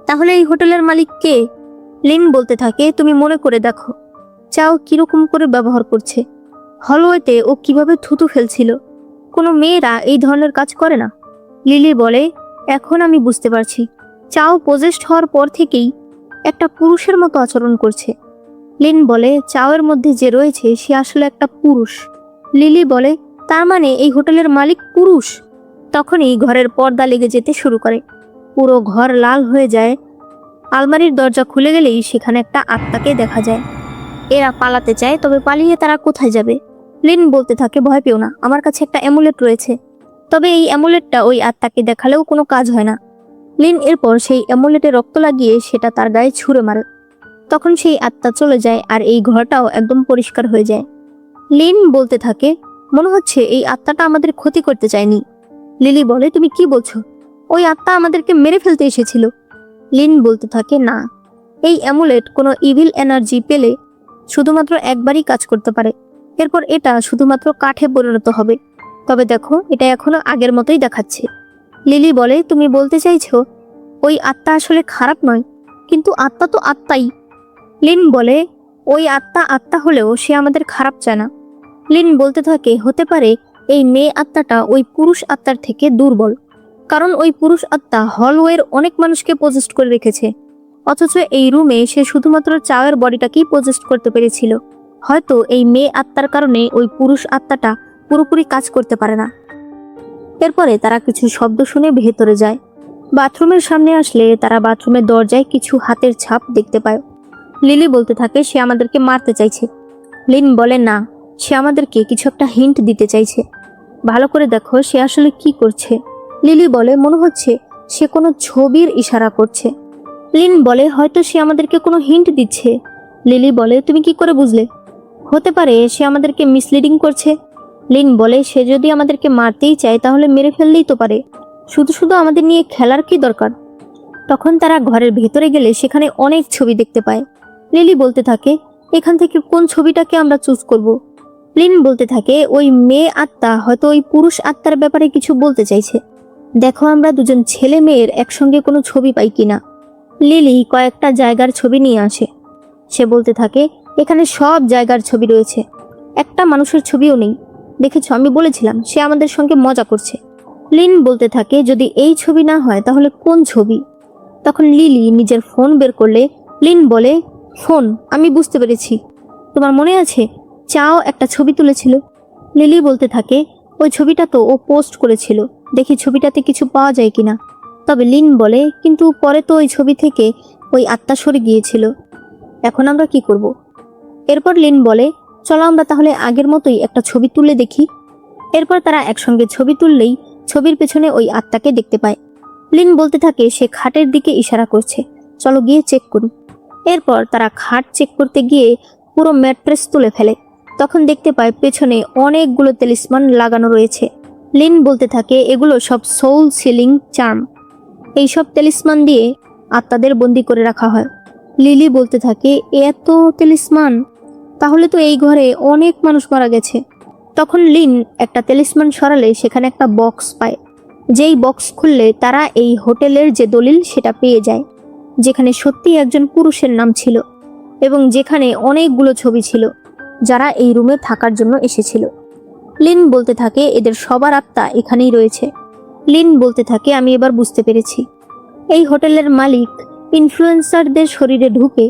তাহলে এই হোটেলের মালিক কে? লিন বলতে থাকে, তুমি মনে করে দেখো চাও কিরকম করে ব্যবহার করছে। হলওয়েতে ও কিভাবে থুতু ফেলছিল। কোনো মেয়েরা এই ধরনের কাজ করে না। লিলি বলে, এখন আমি বুঝতে পারছি, চাও পজেসড হওয়ার পর থেকেই একটা পুরুষের মতো আচরণ করছে। লিন বলে, চাওয়ের মধ্যে যে রয়েছে সে আসলে একটা পুরুষ। লিলি বলে, তার মানে এই হোটেলের মালিক পুরুষ? তখনই ঘরের পর্দা লেগে যেতে শুরু করে। পুরো ঘর লাল হয়ে যায়। আলমারির দরজা খুলে গেলেই সেখানে একটা আত্মাকে দেখা যায়। এরা পালাতে চায়, তবে পালিয়ে তারা কোথায় যাবে? লিন বলতে থাকে, ভয় পেও না, আমার কাছে একটা অ্যামুলেট রয়েছে। তবে এই অ্যামুলেটটা ওই আত্মাকে দেখালেও কোনো কাজ হয় না। লিন এরপর সেই অ্যামুলেটে রক্ত লাগিয়ে সেটা তার গায়ে ছুঁড়ে মারে। তখন সেই আত্মা চলে যায় আর এই ঘরটাও একদম পরিষ্কার হয়ে যায়। লিন বলতে থাকে, মনে হচ্ছে এই আত্মাটা আমাদের ক্ষতি করতে চায়নি। লিলি বলে, তুমি কি বলছো? ওই আত্মা আমাদেরকে মেরে ফেলতে এসেছিল। লিন বলতে থাকে, না, এই অ্যামুলেট কোনো ইভিল এনার্জি পেলে শুধুমাত্র একবারই কাজ করতে পারে, এরপর এটা শুধুমাত্র কাঠে পরিণত হবে। তবে দেখো, এটা এখনো আগের মতোই দেখাচ্ছে। লিলি বলে, তুমি বলতে চাইছো ওই আত্মা আসলে খারাপ নয়? কিন্তু আত্মা তো আত্মাই। লিন বলে, ওই আত্মা আত্মা হলেও সে আমাদের খারাপ চায় না। লিন বলতে থাকে, হতে পারে এই মেয়ে আত্মাটা ওই পুরুষ আত্মার থেকে দুর্বল, কারণ ওই পুরুষ আত্মা হলওয়ের অনেক মানুষকে পজেস্ট করে রেখেছে, অথচ এই রুমে সে শুধুমাত্র চাওয়ের বডিটাকেই পজেস্ট করতে পেরেছিল। হয়তো এই মেয়ে আত্মার কারণে ওই পুরুষ আত্মাটা পুরোপুরি কাজ করতে পারে না। এরপরে তারা কিছু শব্দ শুনে ভেতরে যায়। বাথরুমের সামনে আসলে তারা বাথরুমের দরজায় কিছু হাতের ছাপ দেখতে পায়। লিলি বলতে থাকে, সে আমাদেরকে মারতে চাইছে। লিন বলে, না, সে আমাদেরকে কিছু একটা হিন্ট দিতে চাইছে। ভালো করে দেখো সে আসলে কি করছে। লিলি বলে, মনে হচ্ছে সে কোনো ছবির ইশারা করছে। লিন বলে, হয়তো সে আমাদেরকে কোনো হিন্ট দিচ্ছে। লিলি বলে, তুমি কি করে বুঝলে? হতে পারে সে আমাদেরকে মিসলিডিং করছে। লিন বলে, সে যদি আমাদেরকে মারতেই চায় তাহলে মেরে ফেললেই তো পারে, শুধু শুধু আমাদের নিয়ে খেলার কি দরকার? তখন তারা ঘরের ভেতরে গেলে সেখানে অনেক ছবি দেখতে পায়। লিলি বলতে থাকে, এখান থেকে কোন ছবিটাকে আমরা চুজ করব? লিন বলতে থাকে, ওই মেয়ে আত্মা হয়তো ওই পুরুষ আত্মার ব্যাপারে কিছু বলতে চাইছে। দেখো আমরা দুজন ছেলে মেয়ের একসঙ্গে কোনো ছবি পাই কিনা। লিলি কয়েকটা জায়গার ছবি নিয়ে আসে। সে বলতে থাকে, এখানে সব জায়গার ছবি রয়েছে, একটা মানুষের ছবিও নেই। দেখেছো, আমি বলেছিলাম সে আমাদের সঙ্গে মজা করছে। লিন বলতে থাকে, যদি এই ছবি না হয় তাহলে কোন ছবি? তখন লিলি নিজের ফোন বের করলে লিন বলে, ফোন, আমি বুঝতে পেরেছি। তোমার মনে আছে চাও একটা ছবি তুলেছিল? লিলি বলতে থাকে, ওই ছবিটা তো ও পোস্ট করেছিল, দেখি ছবিটাতে কিছু পাওয়া যায় কিনা। তবে লিন বলে, কিন্তু পরে তো ওই ছবি থেকে ওই আত্মা সরে গিয়েছিল, এখন আমরা কি করব? এরপর লিন বলে, চলো আমরা তাহলে আগের মতোই একটা ছবি তুলে দেখি। এরপর তারা একসঙ্গে ছবি তুললেই ছবির পেছনে ওই আত্মাকে দেখতে পায়। লিন বলতে থাকে, সে খাটের দিকে ইশারা করছে, চলো গিয়ে চেক করি। এরপর তারা খাট চেক করতে গিয়ে পুরো ম্যাট্রেস তুলে ফেলে। তখন দেখতে পায় পেছনে অনেকগুলো তেলিসমান লাগানো রয়েছে। লিন বলতে থাকে, এগুলো সব সোল সিলিং চার্ম, এইসব তেলিসমান দিয়ে আত্মাদের বন্দি করে রাখা হয়। লিলি বলতে থাকে, এত তেলিসমান, তাহলে তো এই ঘরে অনেক মানুষ মারা গেছে। তখন লিন একটা তেলিসমান সরালে সেখানে একটা বক্স পায়। যেই বক্স খুললে তারা এই হোটেলের যে দলিল সেটা পেয়ে যায়, যেখানে সত্যি একজন পুরুষের নাম ছিল এবং যেখানে অনেকগুলো ছবি ছিল যারা এই রুমে থাকার জন্য এসেছিল। লিন বলতে থাকে, এদের সবার আত্মা এখানেই রয়েছে। লিন বলতে থাকে, আমি এবার বুঝতে পেরেছি, এই হোটেলের মালিক ইনফ্লুয়েন্সারদের শরীরে ঢুকে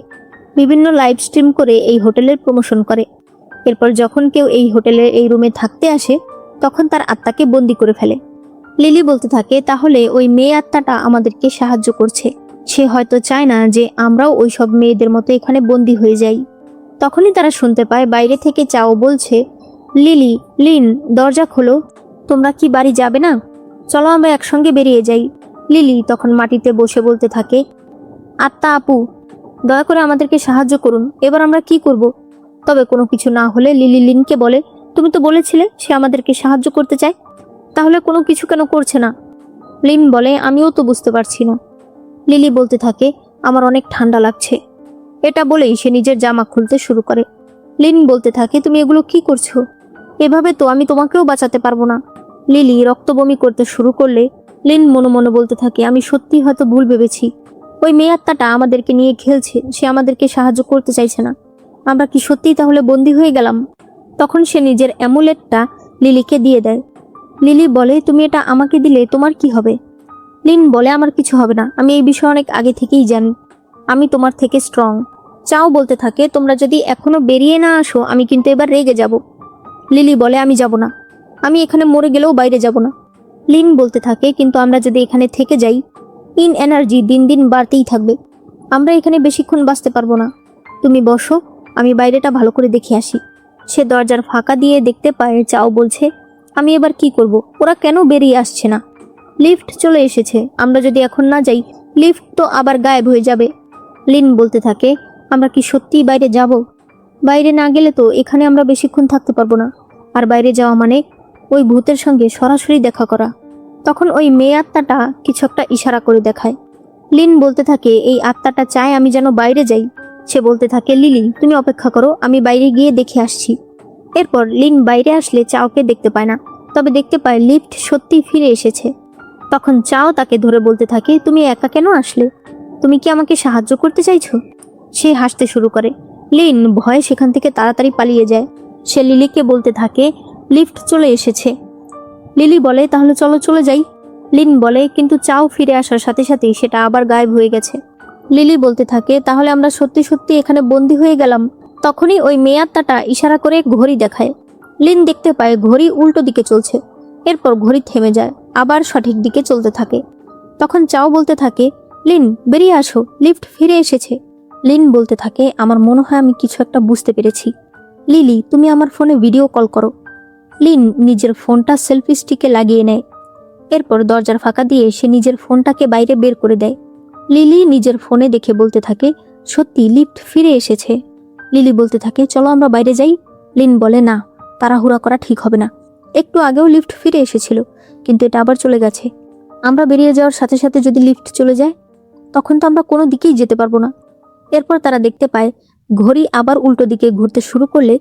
বিভিন্ন লাইভ স্ট্রিম করে এই হোটেলের প্রমোশন করে। এরপর যখন কেউ এই হোটেলের এই রুমে থাকতে আসে তখন তার আত্মাকে বন্দি করে ফেলে। লিলি বলতে থাকে, তাহলে ওই মেয়ে আত্মাটা আমাদেরকে সাহায্য করছে। সে হয়তো চায় না যে আমরাও ওই সব মেয়েদের মতো এখানে বন্দি হয়ে যাই। তখনই তারা শুনতে পায় বাইরে থেকে চাও বলছে, লিলি, লিন, দরজা খোলো, তোমরা কি বাড়ি যাবে না? চলো আমরা একসঙ্গে বেরিয়ে যাই। লিলি তখন মাটিতে বসে বলতে থাকে, আত্মা আপু, দয়া করে আমাদেরকে সাহায্য করুন, এবার আমরা কি করব? তবে কোনো কিছু না হলে লিলি লিনকে বলে, তুমি তো বলেছিলে সে আমাদেরকে সাহায্য করতে চায়, তাহলে কোনো কিছু কেন করছে না? লিন বলে, আমিও তো বুঝতে পারছি না। লিলি বলতে থাকে, আমার অনেক ঠান্ডা লাগছে। এটা বলেই সে নিজের জামা খুলতে শুরু করে। লিন বলতে থাকে, তুমি এগুলো কি করছো? এভাবে তো আমি তোমাকেও বাঁচাতে পারবো না। লিলি রক্ত বমি করতে শুরু করলে লিন মনে মনে বলতে থাকে, আমি সত্যি হয়তো ভুল ভেবেছি, ওই মেয়ে আত্মাটা আমাদেরকে নিয়ে খেলছে, সে আমাদেরকে সাহায্য করতে চাইছে না। আমরা কি সত্যিই তাহলে বন্দী হয়ে গেলাম? তখন সে নিজের অ্যামুলেটটা লিলিকে দিয়ে দেয়। লিলি বলে, তুমি এটা আমাকে দিলে তোমার কি হবে? লিন বলে, আমার কিছু হবে না, আমি এই বিষয়ে অনেক আগে থেকেই জানি, আমি তোমার থেকে স্ট্রং। চাও বলতে থাকে, তোমরা যদি এখনো বেরিয়ে না আসো আমি কিন্তু এবার রেগে যাব। লিলি বলে, আমি যাব না, আমি এখানে মরে গেলেও বাইরে যাব না। লিন বলতে থাকে, কিন্তু আমরা যদি এখানে থেকে যাই ইন এনার্জি দিন দিন বাড়তেই থাকবে, আমরা এখানে বেশিক্ষণ বাঁচতে পারবো না। তুমি বসো, আমি বাইরেটা ভালো করে দেখে আসি। সে দরজার ফাঁকা দিয়ে দেখতে পায় চাও বলছে, আমি এবার কি করব? ওরা কেন বেরিয়ে আসছে না? লিফট চলে এসেছে, আমরা যদি এখন না যাই লিফট তো আবার গায়েব হয়ে যাবে। লিন বলতে থাকে, আমরা কি সত্যিই বাইরে যাব? বাইরে না গেলে তো এখানে আমরা বেশিক্ষণ থাকতে পারবো না। আর বাইরে যাওয়া মানে ওই ভূতের সঙ্গে সরাসরি দেখা করা। তখন ওই মেয়ে আত্মাটা কিছু একটা ইশারা করে দেখায়। লিন বলতে থাকে এই আত্মাটা চায় আমি যেন বাইরে যাই। সে বলতে থাকে লিলি তুমি অপেক্ষা করো, আমি বাইরে গিয়ে দেখে আসছি। এরপর লিন বাইরে আসলে চাওকে দেখতে পায় না, তবে দেখতে পায় লিফট সত্যিই ফিরে এসেছে। তখন চাও তাকে ধরে বলতে থাকে তুমি একা কেন আসলে? তুমি কি আমাকে সাহায্য করতে চাইছো? সে হাসতে শুরু করে। লিন ভয়ে সেখান থেকে তাড়াতাড়ি পালিয়ে যায়। সে লিলিকে বলতে থাকে লিফট চলে এসেছে। লিলি বলে তাহলে চলো চলে যাই। লিন বলে কিন্তু চাও ফিরে আসার সাথে সাথেই সেটা আবার গায়েব হয়ে গেছে। লিলি বলতে থাকে তাহলে আমরা সত্যি সত্যি এখানে বন্দি হয়ে গেলাম। তখনই ওই মেয়ে আত্মাটা ইশারা করে ঘড়ি দেখায়। লিন দেখতে পায় ঘড়ি উল্টো দিকে চলছে। এরপর ঘড়ি থেমে যায়, আবার সঠিক দিকে চলতে থাকে। তখন চাও বলতে থাকে লিন বেরিয়ে আসো, লিফট ফিরে এসেছে। লিন বলতে থাকে আমার মনে হয় আমি কিছু একটা বুঝতে পেরেছি। লিলি তুমি আমার ফোনে ভিডিও কল করো। লিন নিজের ফোনটা সেলফি স্টিকে লাগিয়ে নেয়। এরপর দরজার ফাঁকা দিয়ে সে নিজের ফোনটাকে বাইরে বের করে দেয়। লিলি নিজের ফোনে দেখে বলতে থাকে সত্যি লিফট ফিরে এসেছে। লিলি বলতে থাকে চলো আমরা বাইরে যাই। লিন বলে না, তাড়াহুড়া করা ঠিক হবে না। একটু আগেও লিফট ফিরে এসেছিল, কিন্তু এটা আবার চলে গেছে। আমরা বেরিয়ে যাওয়ার সাথে সাথে যদি লিফট চলে যায় তখন তো আমরা কোনো দিকেই যেতে পারবো না। এরপর তারা দেখতে পায় ঘড়ি আবার উল্টো দিকে ঘুরতে শুরু করলে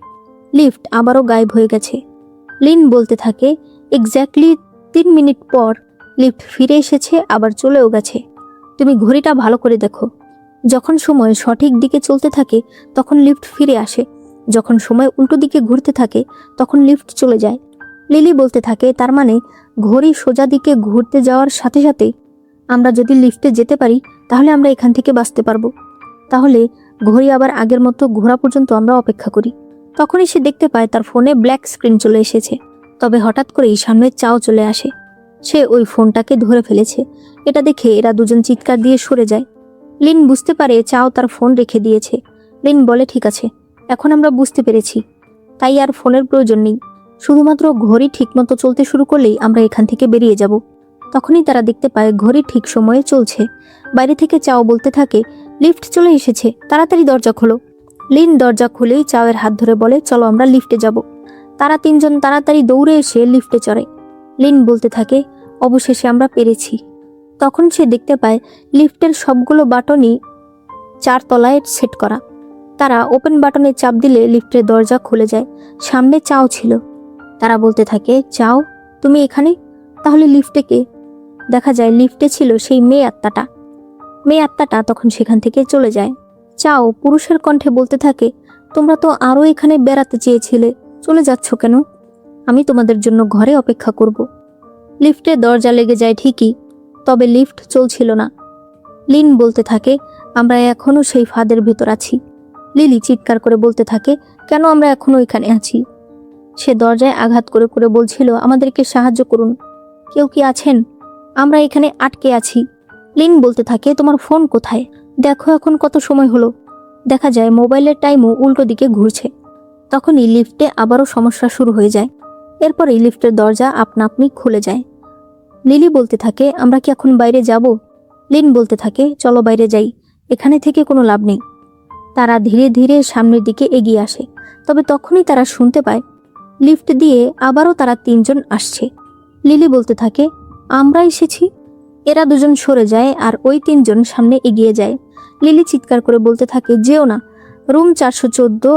লিফট আবারও গায়েব হয়ে গেছে। লিন বলতে থাকে এক্স্যাক্টলি 3 মিনিট পর লিফট ফিরে এসেছে, আবার চলেও গেছে। তুমি ঘড়িটা ভালো করে দেখো। যখন সময় সঠিক দিকে চলতে থাকে তখন লিফট ফিরে আসে, যখন সময় উল্টো দিকে ঘুরতে থাকে তখন লিফট চলে যায়। লিলি বলতে থাকে তার মানে ঘড়ি সোজা দিকে ঘুরতে যাওয়ার সাথে সাথে আমরা যদি লিফটে যেতে পারি তাহলে আমরা এখান থেকে বাঁচতে পারবো। তাহলে ঘড়ি আবার আগের মতো ঘোরা পর্যন্ত আমরা অপেক্ষা করি। তখনই সে দেখতে পায় তার ফোনে ব্ল্যাক স্ক্রিন চলে এসেছে। তবে হঠাৎ করেই সামনে চাও চলে আসে। সে ওই ফোনটাকে ধরে ফেলেছে। এটা দেখে এরা দুজন চিৎকার দিয়ে সরে যায়। লিন বুঝতে পারে চাও তার ফোন রেখে দিয়েছে। লিন বলে ঠিক আছে, এখন আমরা বুঝতে পেরেছি, তাই আর ফোনের প্রয়োজন নেই। শুধুমাত্র ঘড়ি ঠিকমতো চলতে শুরু করলেই আমরা এখান থেকে বেরিয়ে যাব। তখনই তারা দেখতে পায় ঘড়ি ঠিক সময়ে চলছে। বাইরে থেকে চাও বলতে থাকে লিফট চলে এসেছে, তাড়াতাড়ি দরজা খোলো। লিন দরজা খুলেই চাওয়ের হাত ধরে বলে চলো আমরা লিফটে যাব। তারা তিনজন তাড়াতাড়ি দৌড়ে এসে লিফটে চড়ে। লিন বলতে থাকে অবশেষে আমরা পেরেছি। তখন সে দেখতে পায় লিফটের সবগুলো বাটনই 4 তলায় সেট করা। তারা ওপেন বাটনে চাপ দিলে লিফটের দরজা খুলে যায়। সামনে চাও ছিল। তারা বলতে থাকে চাও তুমি এখানে, তাহলে লিফটে কে? দেখা যায় লিফটে ছিল সেই মেয়ে আত্মাটা। মেয়ে আত্মাটা তখন সেখান থেকে চলে যায়। চাও পুরুষের কণ্ঠে বলতে থাকে তোমরা তো আরো এখানে বেড়াতে চেয়েছিলে, চলে যাচ্ছ কেন? আমি তোমাদের জন্য ঘরে অপেক্ষা করব। লিফটে দরজা লেগে যায় ঠিকই, তবে লিফট চলছিল না। লিন বলতে থাকে আমরা এখনো সেই ফাঁদের ভেতর আছি। লিলি চিৎকার করে বলতে থাকে কেন আমরা এখনো এখানে আছি? সে দরজায় আঘাত করে করে বলছিল আমাদেরকে সাহায্য করুন, কেউ কি আছেন? আমরা এখানে আটকে আছি। লিন বলতে থাকে তোমার ফোন কোথায়? দেখো এখন কত সময় হলো। দেখা যায় মোবাইলের টাইমও উল্টো দিকে ঘুরছে। তখনই লিফটে আবারও সমস্যা শুরু হয়ে যায়। এরপরেই লিফটের দরজা আপনা আপনি খুলে যায়। লিলি বলতে থাকে আমরা কি এখন বাইরে যাব? লিন বলতে থাকে চলো বাইরে যাই, এখানে থেকে কোনো লাভ নেই। তারা ধীরে ধীরে সামনের দিকে এগিয়ে আসে। তবে তখনই তারা শুনতে পায় লিফট দিয়ে আবারও তারা তিনজন আসছে। লিলি বলতে থাকে আমরা এসেছি। এরা দুজন সরে যায় আর ওই তিনজন সামনে এগিয়ে যায়। লিলি চিৎকার করে বলতে থাকে যেও না, রুম 414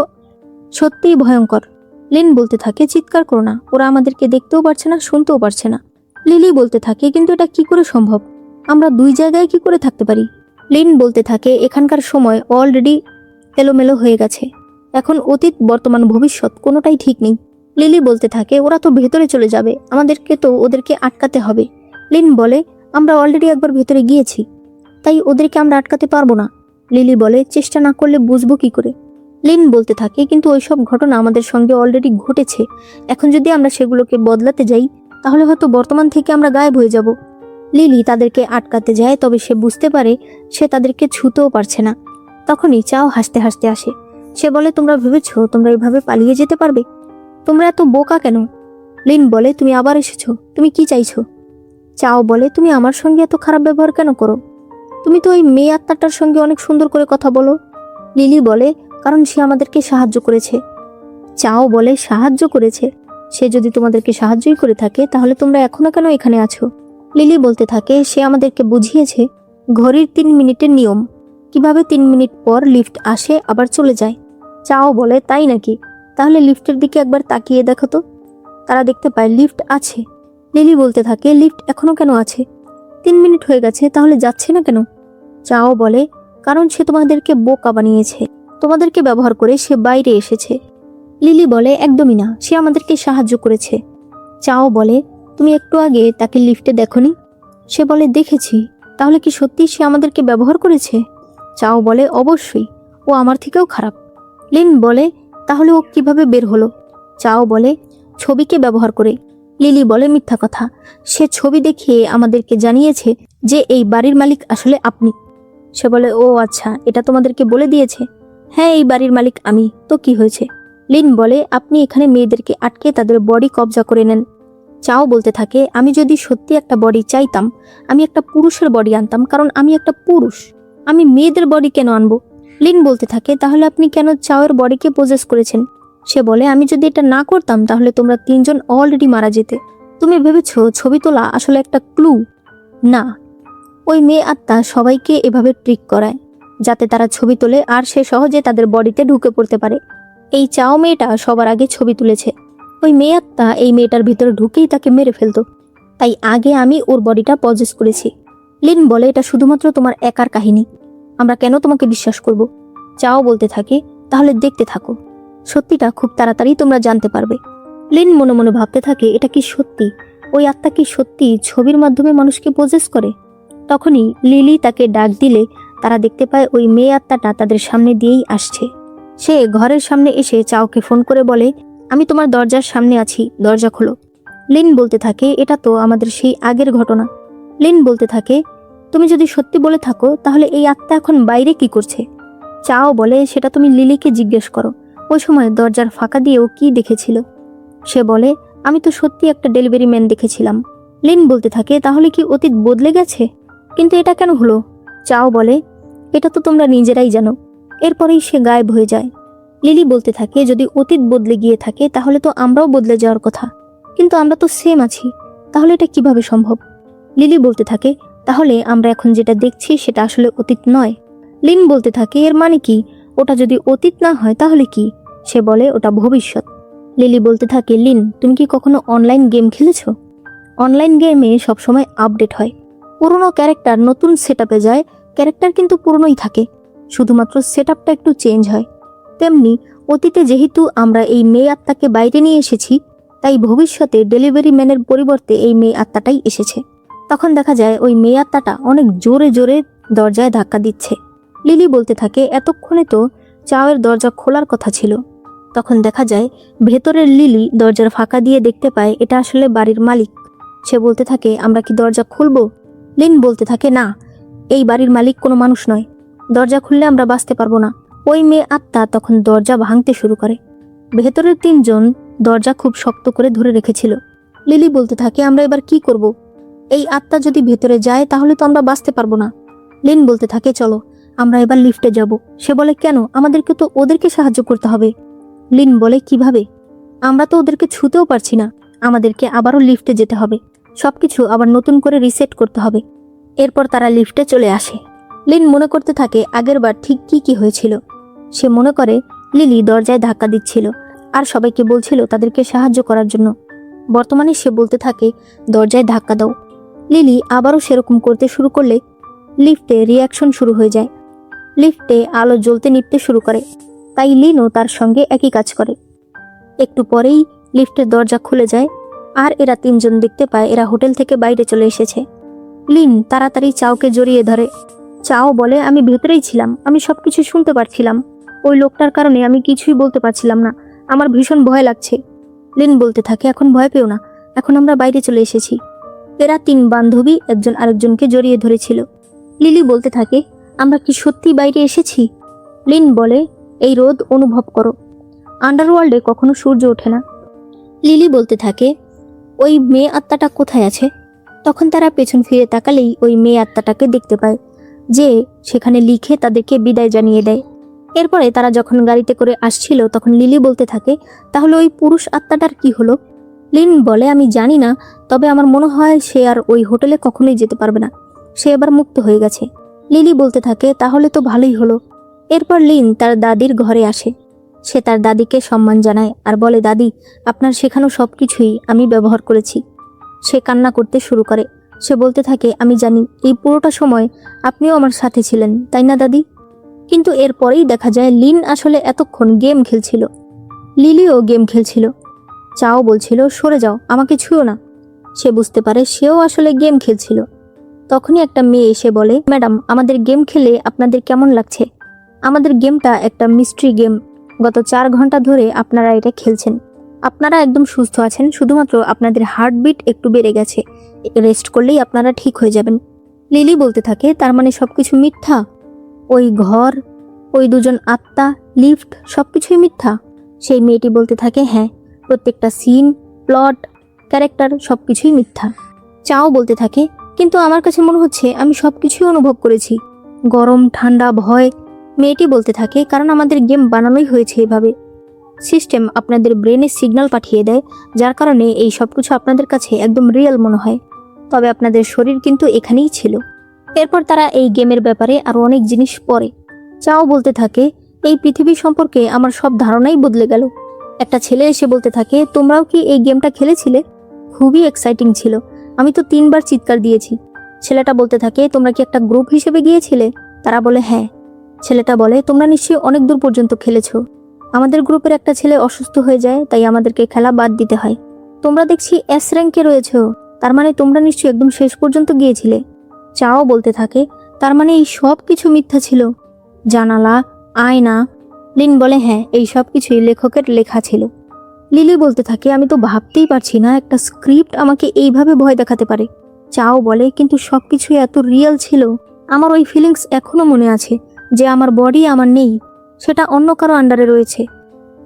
সত্যিই ভয়ঙ্কর। লিন বলতে থাকে চিৎকার করো না, ওরা আমাদেরকে দেখতেও পারছে না, শুনতেও পারছে না। লিলি বলতে থাকে কিন্তু এটা কি করে সম্ভব? আমরা 2 জায়গায় কি করে থাকতে পারি? লিন বলতে থাকে এখানকার সময় অলরেডি এলোমেলো হয়ে গেছে। এখন অতীত বর্তমান ভবিষ্যৎ কোনোটাই ঠিক নেই। লিলি বলতে থাকে ওরা তো ভেতরে চলে যাবে, আমাদেরকে তো ওদেরকে আটকাতে হবে। লিন বলে আমরা অলরেডি একবার ভেতরে গিয়েছি, তাই ওদেরকে আমরা আটকাতে পারবো না। লিলি বলে চেষ্টা না করলে বুঝবো কি করে? লিন বলতে থাকে কিন্তু ওইসব ঘটনা আমাদের সঙ্গে অলরেডি ঘটেছে। এখন যদি আমরা সেগুলোকে বদলাতে যাই তাহলে হয়তো বর্তমান থেকে আমরা গায়েব হয়ে যাব। লিলি তাদেরকে আটকাতে যায়, তবে সে বুঝতে পারে সে তাদেরকে ছুঁতেও পারছে না। তখনই চাও হাসতে হাসতে আসে। সে বলে তোমরা ভেবেছো তোমরা এভাবে পালিয়ে যেতে পারবে? তোমরা এত বোকা কেন? লিন বলে তুমি আবার এসেছো, তুমি কি চাইছো? চাও বলে তুমি আমার সঙ্গে এত খারাপ ব্যবহার কেন করো? তুমি তো ওই মেয়ে আত্মাটার সঙ্গে অনেক সুন্দর করে কথা বলো। লিলি বলে, কারণ সে আমাদেরকে সাহায্য করেছে। চাও বলে, সাহায্য করেছে? সে যদি তোমাদেরকে সাহায্যই করে থাকে তাহলে তোমরা এখনো কেন এখানে আছো? লিলি বলতে থাকে, সে আমাদেরকে বুঝিয়েছে ঘড়ির 3 মিনিটের নিয়ম, কিভাবে 3 মিনিট পর লিফট আসে আবার চলে যায়। চাও বলে, তাই নাকি? তাহলে লিফটের দিকে একবার তাকিয়ে দেখো তো। তারা দেখতে পায় লিফট আছে। লিলি বলতে থাকে, লিফট এখনো কেন আছে? 3 মিনিট হয়ে গেছে, তাহলে যাচ্ছে না কেন? চাও বলে, কারণ সে তোমাদেরকে বোকা বানিয়েছে, তোমাদেরকে ব্যবহার করে সে বাইরে এসেছে। লিলি বলে, একদমই না, সে আমাদেরকে সাহায্য করেছে। চাও বলে, তুমি একটু আগে তাকে লিফটে দেখোনি? সে বলে, দেখেছি। তাহলে কি সত্যি সে আমাদেরকে ব্যবহার করেছে? চাও বলে, অবশ্যই, ও আমার থেকেও খারাপ। লিন বলে, তাহলে ও কিভাবে বের হলো? চাও বলে, ছবিকে ব্যবহার করে। লিলি বলে, মিথ্যা কথা, সে ছবি দেখিয়ে আমাদেরকে জানিয়েছে যে এই বাড়ির মালিক আসলে আপনি। সে বলে, ও আচ্ছা, এটা তোমাদেরকে বলে দিয়েছে? হ্যাঁ, এই বাড়ির মালিক আমি, তো কি হয়েছে? লিন বলে, আপনি এখানে মেয়েদেরকে আটকে তাদের বডি কবজা করে নেন। চাও বলতে থাকে, আমি যদি সত্যি একটা বডি চাইতাম, আমি একটা পুরুষের বডি আনতাম, কারণ আমি একটা পুরুষ। আমি মেয়েদের বডি কেন আনবো? লিন বলতে থাকে, তাহলে আপনি কেন চাওয়ের বডিকে পজেস করেছেন? সে বলে, আমি যদি এটা না করতাম তাহলে তোমরা 3 জন অলরেডি মারা যেতে। তুমি ভেবেছো ছবি তোলা আসলে একটা ক্লু? না, ওই মেয়ে আত্মা সবাইকে এভাবে ট্রিক করায় যাতে তারা ছবি তোলে আর সে সহজে তাদের বডিতে ঢুকে পড়তে পারে। এই চাও মেয়েটা সবার আগে ছবি তুলেছে। ওই মেয়ে আত্মা এই মেয়েটার ভিতরে ঢুকেই তাকে মেরে ফেলতো, তাই আগে আমি ওর বডিটা পজেস করেছি। লিন বলে, এটা শুধুমাত্র তোমার একার কাহিনী, আমরা কেন তোমাকে বিশ্বাস করব? চাও বলতে থাকে, তাহলে দেখতে থাকো, সত্যিটা খুব তাড়াতাড়ি তোমরা জানতে পারবে। লিন মনে মনে ভাবতে থাকে, এটা কি সত্যি? ওই আত্মা কি সত্যি ছবির মাধ্যমে মানুষকে পজেস করে? তখনই লিলি তাকে ডাক দিলে তারা দেখতে পায় ওই মেয়ে আত্মাটা তাদের সামনে দিয়েই আসছে। সে ঘরের সামনে এসে চাওকে ফোন করে বলে, আমি তোমার দরজার সামনে আছি, দরজা খোলো। লিন বলতে থাকে, এটা তো আমাদের সেই আগের ঘটনা। লিন বলতে থাকে, তুমি যদি সত্যি বলে থাকো তাহলে এই আত্মা এখন বাইরে কি করছে? চাও বলে, সেটা তুমি লিলিকে জিজ্ঞেস করো, ওই সময় দরজার ফাঁকা দিয়েও কি দেখেছিল। সে বলে, আমি তো সত্যি একটা ডেলিভারি ম্যান দেখেছিলাম। লিন বলতে থাকে, তাহলে কি অতীত বদলে গেছে? কিন্তু এটা কেন হলো? চাও বলে, এটা তো তোমরা নিজেরাই জানো। এরপরেই সে গায়েব হয়ে যায়। লিলি বলতে থাকে, যদি অতীত বদলে গিয়ে থাকে তাহলে তো আমরাও বদলে যাওয়ার কথা, কিন্তু আমরা তো সেম আছি, তাহলে এটা কিভাবে সম্ভব? লিলি বলতে থাকে, তাহলে আমরা এখন যেটা দেখছি সেটা আসলে অতীত নয়। লিন বলতে থাকে, এর মানে কি? ওটা যদি অতীত না হয় তাহলে কি? সে বলে, ওটা ভবিষ্যৎ। লিলি বলতে থাকে, লিন, তুমি কি কখনো অনলাইন গেম খেলেছো? অনলাইন গেমে সবসময় আপডেট হয়, পুরনো ক্যারেক্টার নতুন সেটআপে যায়, ক্যারেক্টার কিন্তু পুরনোই থাকে, শুধুমাত্র সেটআপটা একটু চেঞ্জ হয়। তেমনি অতীতে যেহেতু আমরা এই মেয়ে আত্মাকে বাইরে নিয়ে এসেছি, তাই ভবিষ্যতে ডেলিভারি ম্যানের পরিবর্তে এই মেয়ে আত্মাটাই এসেছে। তখন দেখা যায় ওই মেয়ে আত্মাটা অনেক জোরে জোরে দরজায় ধাক্কা দিচ্ছে। লিলি বলতে থাকে, এতক্ষণে তো চাওয়ের দরজা খোলার কথা ছিল। তখন দেখা যায় ভেতরের লিলি দরজার ফাঁকা দিয়ে দেখতে পায় এটা আসলে বাড়ির মালিক। সে বলতে থাকে, আমরা কি দরজা খুলবো? লিন বলতে থাকে, না, এই বাড়ির মালিক কোনো মানুষ নয়, দরজা খুললে আমরা বাঁচতে পারবো না। ওই মেয়ে আত্মা তখন দরজা ভাঙতে শুরু করে। ভেতরের 3 জন দরজা খুব শক্ত করে ধরে রেখেছিল। লিলি বলতে থাকে, আমরা এবার কি করব? এই আত্মা যদি ভেতরে যায় তাহলে তো আমরা বাঁচতে পারবো না। লিন বলতে থাকে, চলো আমরা এবার লিফটে যাব। সে বলে, কেন? আমাদেরকে তো ওদেরকে সাহায্য করতে হবে। লিন বলে, কিভাবে? আমরা তো ওদেরকে ছুঁতেও পারছি না, আমাদেরকে আবারও লিফটে যেতে হবে, সবকিছু আবার নতুন করে রিসেট করতে হবে। এরপর তারা লিফটে চলে আসে। লিন মনে করতে থাকে আগেরবার ঠিক কি হয়েছিল। সে মনে করে লিলি দরজায় ধাক্কা দিচ্ছিল আর সবাইকে বলছিল তাদেরকে সাহায্য করার জন্য। বর্তমানে সে বলতে থাকে, দরজায় ধাক্কা দাও। লিলি আবারও সেরকম করতে শুরু করলে লিফটে রিয়াকশন শুরু হয়ে যায়। লিফটে আলো জ্বলতে নিভতে শুরু করে, তাই লিনও তার সঙ্গে একই কাজ করে। একটু পরেই লিফটের দরজা খুলে যায় আর এরা 3 জন দেখতে পায় এরা হোটেল থেকে বাইরে চলে এসেছে। লিন তাড়াতাড়ি চাওকে জড়িয়ে ধরে। চাও বলে, আমি ভেতরেই ছিলাম, আমি সবকিছু শুনতে পারছিলাম, ওই লোকটার কারণে আমি কিছুই বলতে পারছিলাম না, আমার ভীষণ ভয় লাগছে। লিন বলতে থাকে, এখন ভয় পেও না, এখন আমরা বাইরে চলে এসেছি। এরা 3 বান্ধবী একজন আরেকজনকে জড়িয়ে ধরেছিল। লিলি বলতে থাকে, আমরা কি সত্যি বাইরে এসেছি? লিন বলে, এই রোদ অনুভব করো, আন্ডারওয়ার্ল্ডে কখনো সূর্য ওঠে না। লিলি বলতে থাকে, ওই মেয়ে আত্মাটা কোথায় আছে? তখন তারা পেছন ফিরে তাকালেই ওই মেয়ে আত্মাটাকে দেখতে পায়, যে সেখানে লিখে তাদেরকে বিদায় জানিয়ে দেয়। এরপরে তারা যখন গাড়িতে করে আসছিল তখন লিলি বলতে থাকে, তাহলে ওই পুরুষ আত্মাটার কি হলো? লিন বলে, আমি জানি না, তবে আমার মনে হয় সে আর ওই হোটেলে কখনোই যেতে পারবে না, সে এবার মুক্ত হয়ে গেছে। লিলি বলতে থাকে, তাহলে তো ভালোই হলো। এরপর লিন তার দাদির ঘরে আসে। সে তার দাদিকে সম্মান জানায় আর বলে, দাদি, আপনার শেখানো সব কিছুই আমি ব্যবহার করেছি। সে কান্না করতে শুরু করে। সে বলতে থাকে, আমি জানি এই পুরোটা সময় আপনিও আমার সাথে ছিলেন, তাই না দাদি? কিন্তু এরপরেই দেখা যায় লিন আসলে এতক্ষণ গেম খেলছিল। লিলিও গেম খেলছিল। চাও বলছিল, সরে যাও, আমাকে ছুঁয়ো না। সে বুঝতে পারে সেও আসলে গেম খেলছিল। তখনই একটা মেয়ে এসে বলে, ম্যাডাম, আমাদের গেম খেলে আপনাদের কেমন লাগছে? আমাদের গেমটা একটা মিস্ট্রি গেম। গত 4 ঘন্টা ধরে আপনারা এটা খেলছেন। আপনারা একদম সুস্থ আছেন, শুধুমাত্র আপনাদের হার্টবিট একটু বেড়ে গেছে। রেস্ট করলেই আপনারা ঠিক হয়ে যাবেন। লিলি বলতে থাকে, তার মানে সবকিছু মিথ্যা? ওই ঘর, ওই দুজন আত্মা, লিফট, সবকিছুই মিথ্যা? সেই মেয়েটি বলতে থাকে, হ্যাঁ, প্রত্যেকটা সিন, প্লট, ক্যারেক্টার সবকিছুই মিথ্যা। চাও বলতে থাকে, কিন্তু আমার কাছে মনে হচ্ছে আমি সবকিছুই অনুভব করেছি, গরম, ঠান্ডা, ভয়। মেয়েটি বলতে থাকে, কারণ আমাদের গেম বানানোই হয়েছে এভাবে। সিস্টেম আপনাদের ব্রেনে সিগন্যাল পাঠিয়ে দেয়, যার কারণে এই সবকিছু আপনাদের কাছে একদম রিয়েল মনে হয়। তবে আপনাদের শরীর কিন্তু এখানেই ছিল। এরপর তারা এই গেমের ব্যাপারে আরো অনেক জিনিস পড়ে। চাও বলতে থাকে, এই পৃথিবী সম্পর্কে আমার সব ধারণাই বদলে গেল। একটা ছেলে এসে বলতে থাকে, তোমরাও কি এই গেমটা খেলেছিলে? খুবই এক্সাইটিং ছিল, আমি তো 3 বার চিৎকার দিয়েছি। ছেলেটা বলতে থাকে, তোমরা কি একটা গ্রুপ হিসেবে গিয়েছিলে? তারা বলে, হ্যাঁ। ছেলেটা বলে, তোমরা নিশ্চয়ই অনেক দূর পর্যন্ত খেলেছো। আমাদের গ্রুপের একটা ছেলে অসুস্থ হয়ে যায়, তাই আমাদেরকে খেলা বাদ দিতে হয়। তোমরা দেখছি এস র্যাঙ্কে রয়েছো, তার মানে তোমরা নিশ্চয়ই একদম শেষ পর্যন্ত গিয়েছিলে। চাও বলতে থাকে, তার মানে এই সব কিছু মিথ্যা ছিল? জানালা, আয়না। লিন বলে, হ্যাঁ, এই সব কিছুই লেখকের লেখা ছিল। লিলি বলতে থাকে, আমি তো ভাবতেই পারছি না একটা স্ক্রিপ্ট আমাকে এইভাবে ভয় দেখাতে পারে। চাও বলে, কিন্তু সবকিছুই এত রিয়েল ছিল। আমার ওই ফিলিংস এখনো মনে আছে, যে আমার বডি আমার নেই, সেটা অন্য কারো আন্ডারে রয়েছে।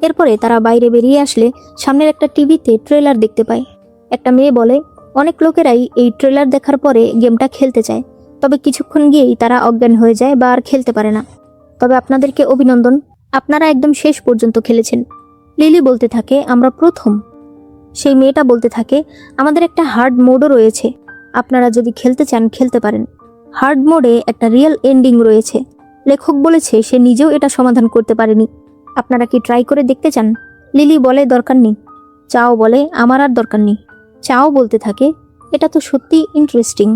এরপরে তারা বাইরে বেরিয়ে আসলে সামনের একটা টিভিতে ট্রেলার দেখতে পায়। একটা মেয়ে বলে, অনেক লোকেরাই এই ট্রেলার দেখার পরে গেমটা খেলতে চায়, তবে কিছুক্ষণ গিয়েই তারা অজ্ঞান হয়ে যায় বা আর খেলতে পারে না। তবে আপনাদেরকে অভিনন্দন, আপনারা একদম শেষ পর্যন্ত খেলেছেন। লিলি বলতে থাকে, আমরা প্রথম। সেই মেয়েটা বলতে থাকে, আমাদের একটা হার্ড মোডও রয়েছে, আপনারা যদি খেলতে চান খেলতে পারেন। হার্ড মোডে একটা রিয়েল এন্ডিং রয়েছে। লেখক বলেছে সে নিজেও এটা সমাধান করতে পারেনি। আপনারা কি ট্রাই করে দেখতে চান? লিলি বলে, দরকার নেই। চাও বলে, আমার আর দরকার নেই। চাও বলতে থাকে, এটা তো সত্যি ইন্টারেস্টিং।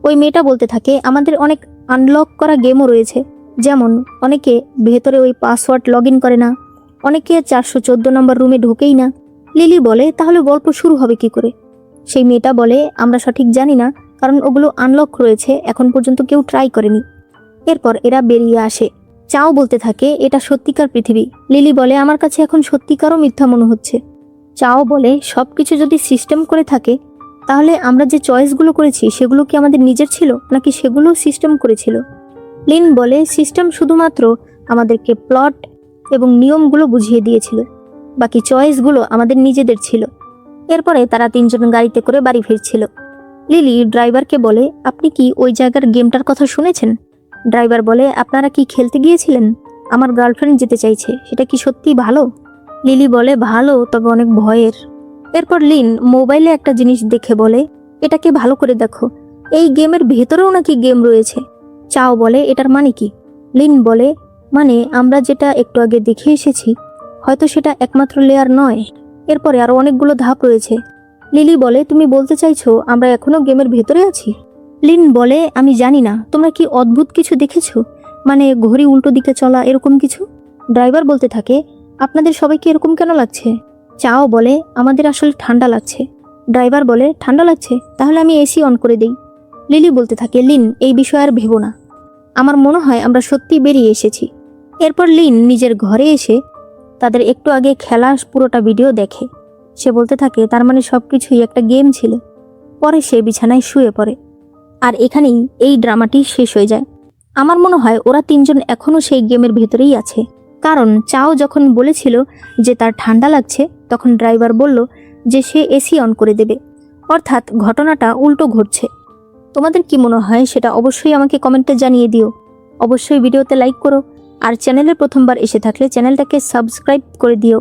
ওই মেয়েটা বলতে থাকে, আমাদের অনেক আনলক করা গেমও রয়েছে, যেমন অনেকে ভেতরে ওই পাসওয়ার্ড লগ ইন করে না, অনেকে 414 নম্বর রুমে ঢোকেই না। লিলি বলে, তাহলে গল্প শুরু হবে কি করে? সেই মেয়েটা বলে, আমরা সঠিক জানি না, কারণ ওগুলো আনলক রয়েছে, এখন পর্যন্ত কেউ ট্রাই করেনি। এরপর এরা বেরিয়ে আসে। চাও বলতে থাকে, এটা সত্যিকার পৃথিবী। লিলি বলে, আমার কাছে এখন সত্যিকারও মিথ্যা মনে হচ্ছে। চাও বলে, সবকিছু যদি সিস্টেম করে থাকে, তাহলে আমরা যে চয়েসগুলো করেছি সেগুলো কি আমাদের নিজের ছিল, নাকি সেগুলো সিস্টেম করেছিল? লিন বলে, সিস্টেম শুধুমাত্র আমাদেরকে প্লট এবং নিয়মগুলো বুঝিয়ে দিয়েছিল, বাকি চয়েসগুলো আমাদের নিজেদের ছিল। এরপরে তারা 3 জন গাড়িতে করে বাড়ি ফিরছিল। লিলি ড্রাইভারকে বলে, আপনি কি ওই জায়গার গেমটার কথা শুনেছেন? ড্রাইভার বলে, আপনারা কি খেলতে গিয়েছিলেন? আমার গার্লফ্রেন্ড যেতে চাইছে, সেটা কি সত্যি ভালো? লিলি বলে, ভালো, তবে অনেক ভয়ের। এরপর লিন মোবাইলে একটা জিনিস দেখে বলে, এটাকে ভালো করে দেখো, এই গেমের ভেতরেও নাকি গেম রয়েছে। চাও বলে, এটার মানে কি? লিন বলে, মানে আমরা যেটা একটু আগে দেখে এসেছি, হয়তো সেটা একমাত্র লেয়ার নয়, এরপরে আরো অনেকগুলো ধাপ রয়েছে। লিলি বলে, তুমি বলতে চাইছো আমরা এখনো গেমের ভেতরে আছি? লিন বলে, আমি জানি না, তোমরা কি অদ্ভুত কিছু দেখেছো, মানে ঘড়ি উল্টো দিকে চলা, এরকম কিছু? ড্রাইভার বলতে থাকে, আপনাদের সবাইকে এরকম কেন লাগছে? চাও বলে, আমাদের আসলে ঠান্ডা লাগছে। ড্রাইভার বলে, ঠান্ডা লাগছে, তাহলে আমি এসি অন করে দিই। লিলি বলতে থাকে, লিন, এই বিষয়ে আর ভেবো না, আমার মনে হয় আমরা সত্যি বেরিয়ে এসেছি। এরপর লিন নিজের ঘরে এসে তাদের একটু আগে খেলা পুরোটা ভিডিও দেখে। সে বলতে থাকে, তার মানে সবকিছুই একটা গেম ছিল। পরে সে বিছানায় শুয়ে পড়ে। আর এখানেই এই ড্রামাটি শেষ হয়ে যায়। আমার মনে হয় ওরা 3 জন এখনও সেই গেমের ভেতরেই আছে, কারণ চাও যখন বলেছিল যে তার ঠান্ডা লাগছে, তখন ড্রাইভার বলল যে সে এসি অন করে দেবে, অর্থাৎ ঘটনাটা উল্টো ঘটছে। তোমাদের কি মনে হয় সেটা অবশ্যই আমাকে কমেন্টে জানিয়ে দিও। অবশ্যই ভিডিওতে লাইক করো আর চ্যানেলে প্রথমবার এসে থাকলে চ্যানেলটাকে সাবস্ক্রাইব করে দিও।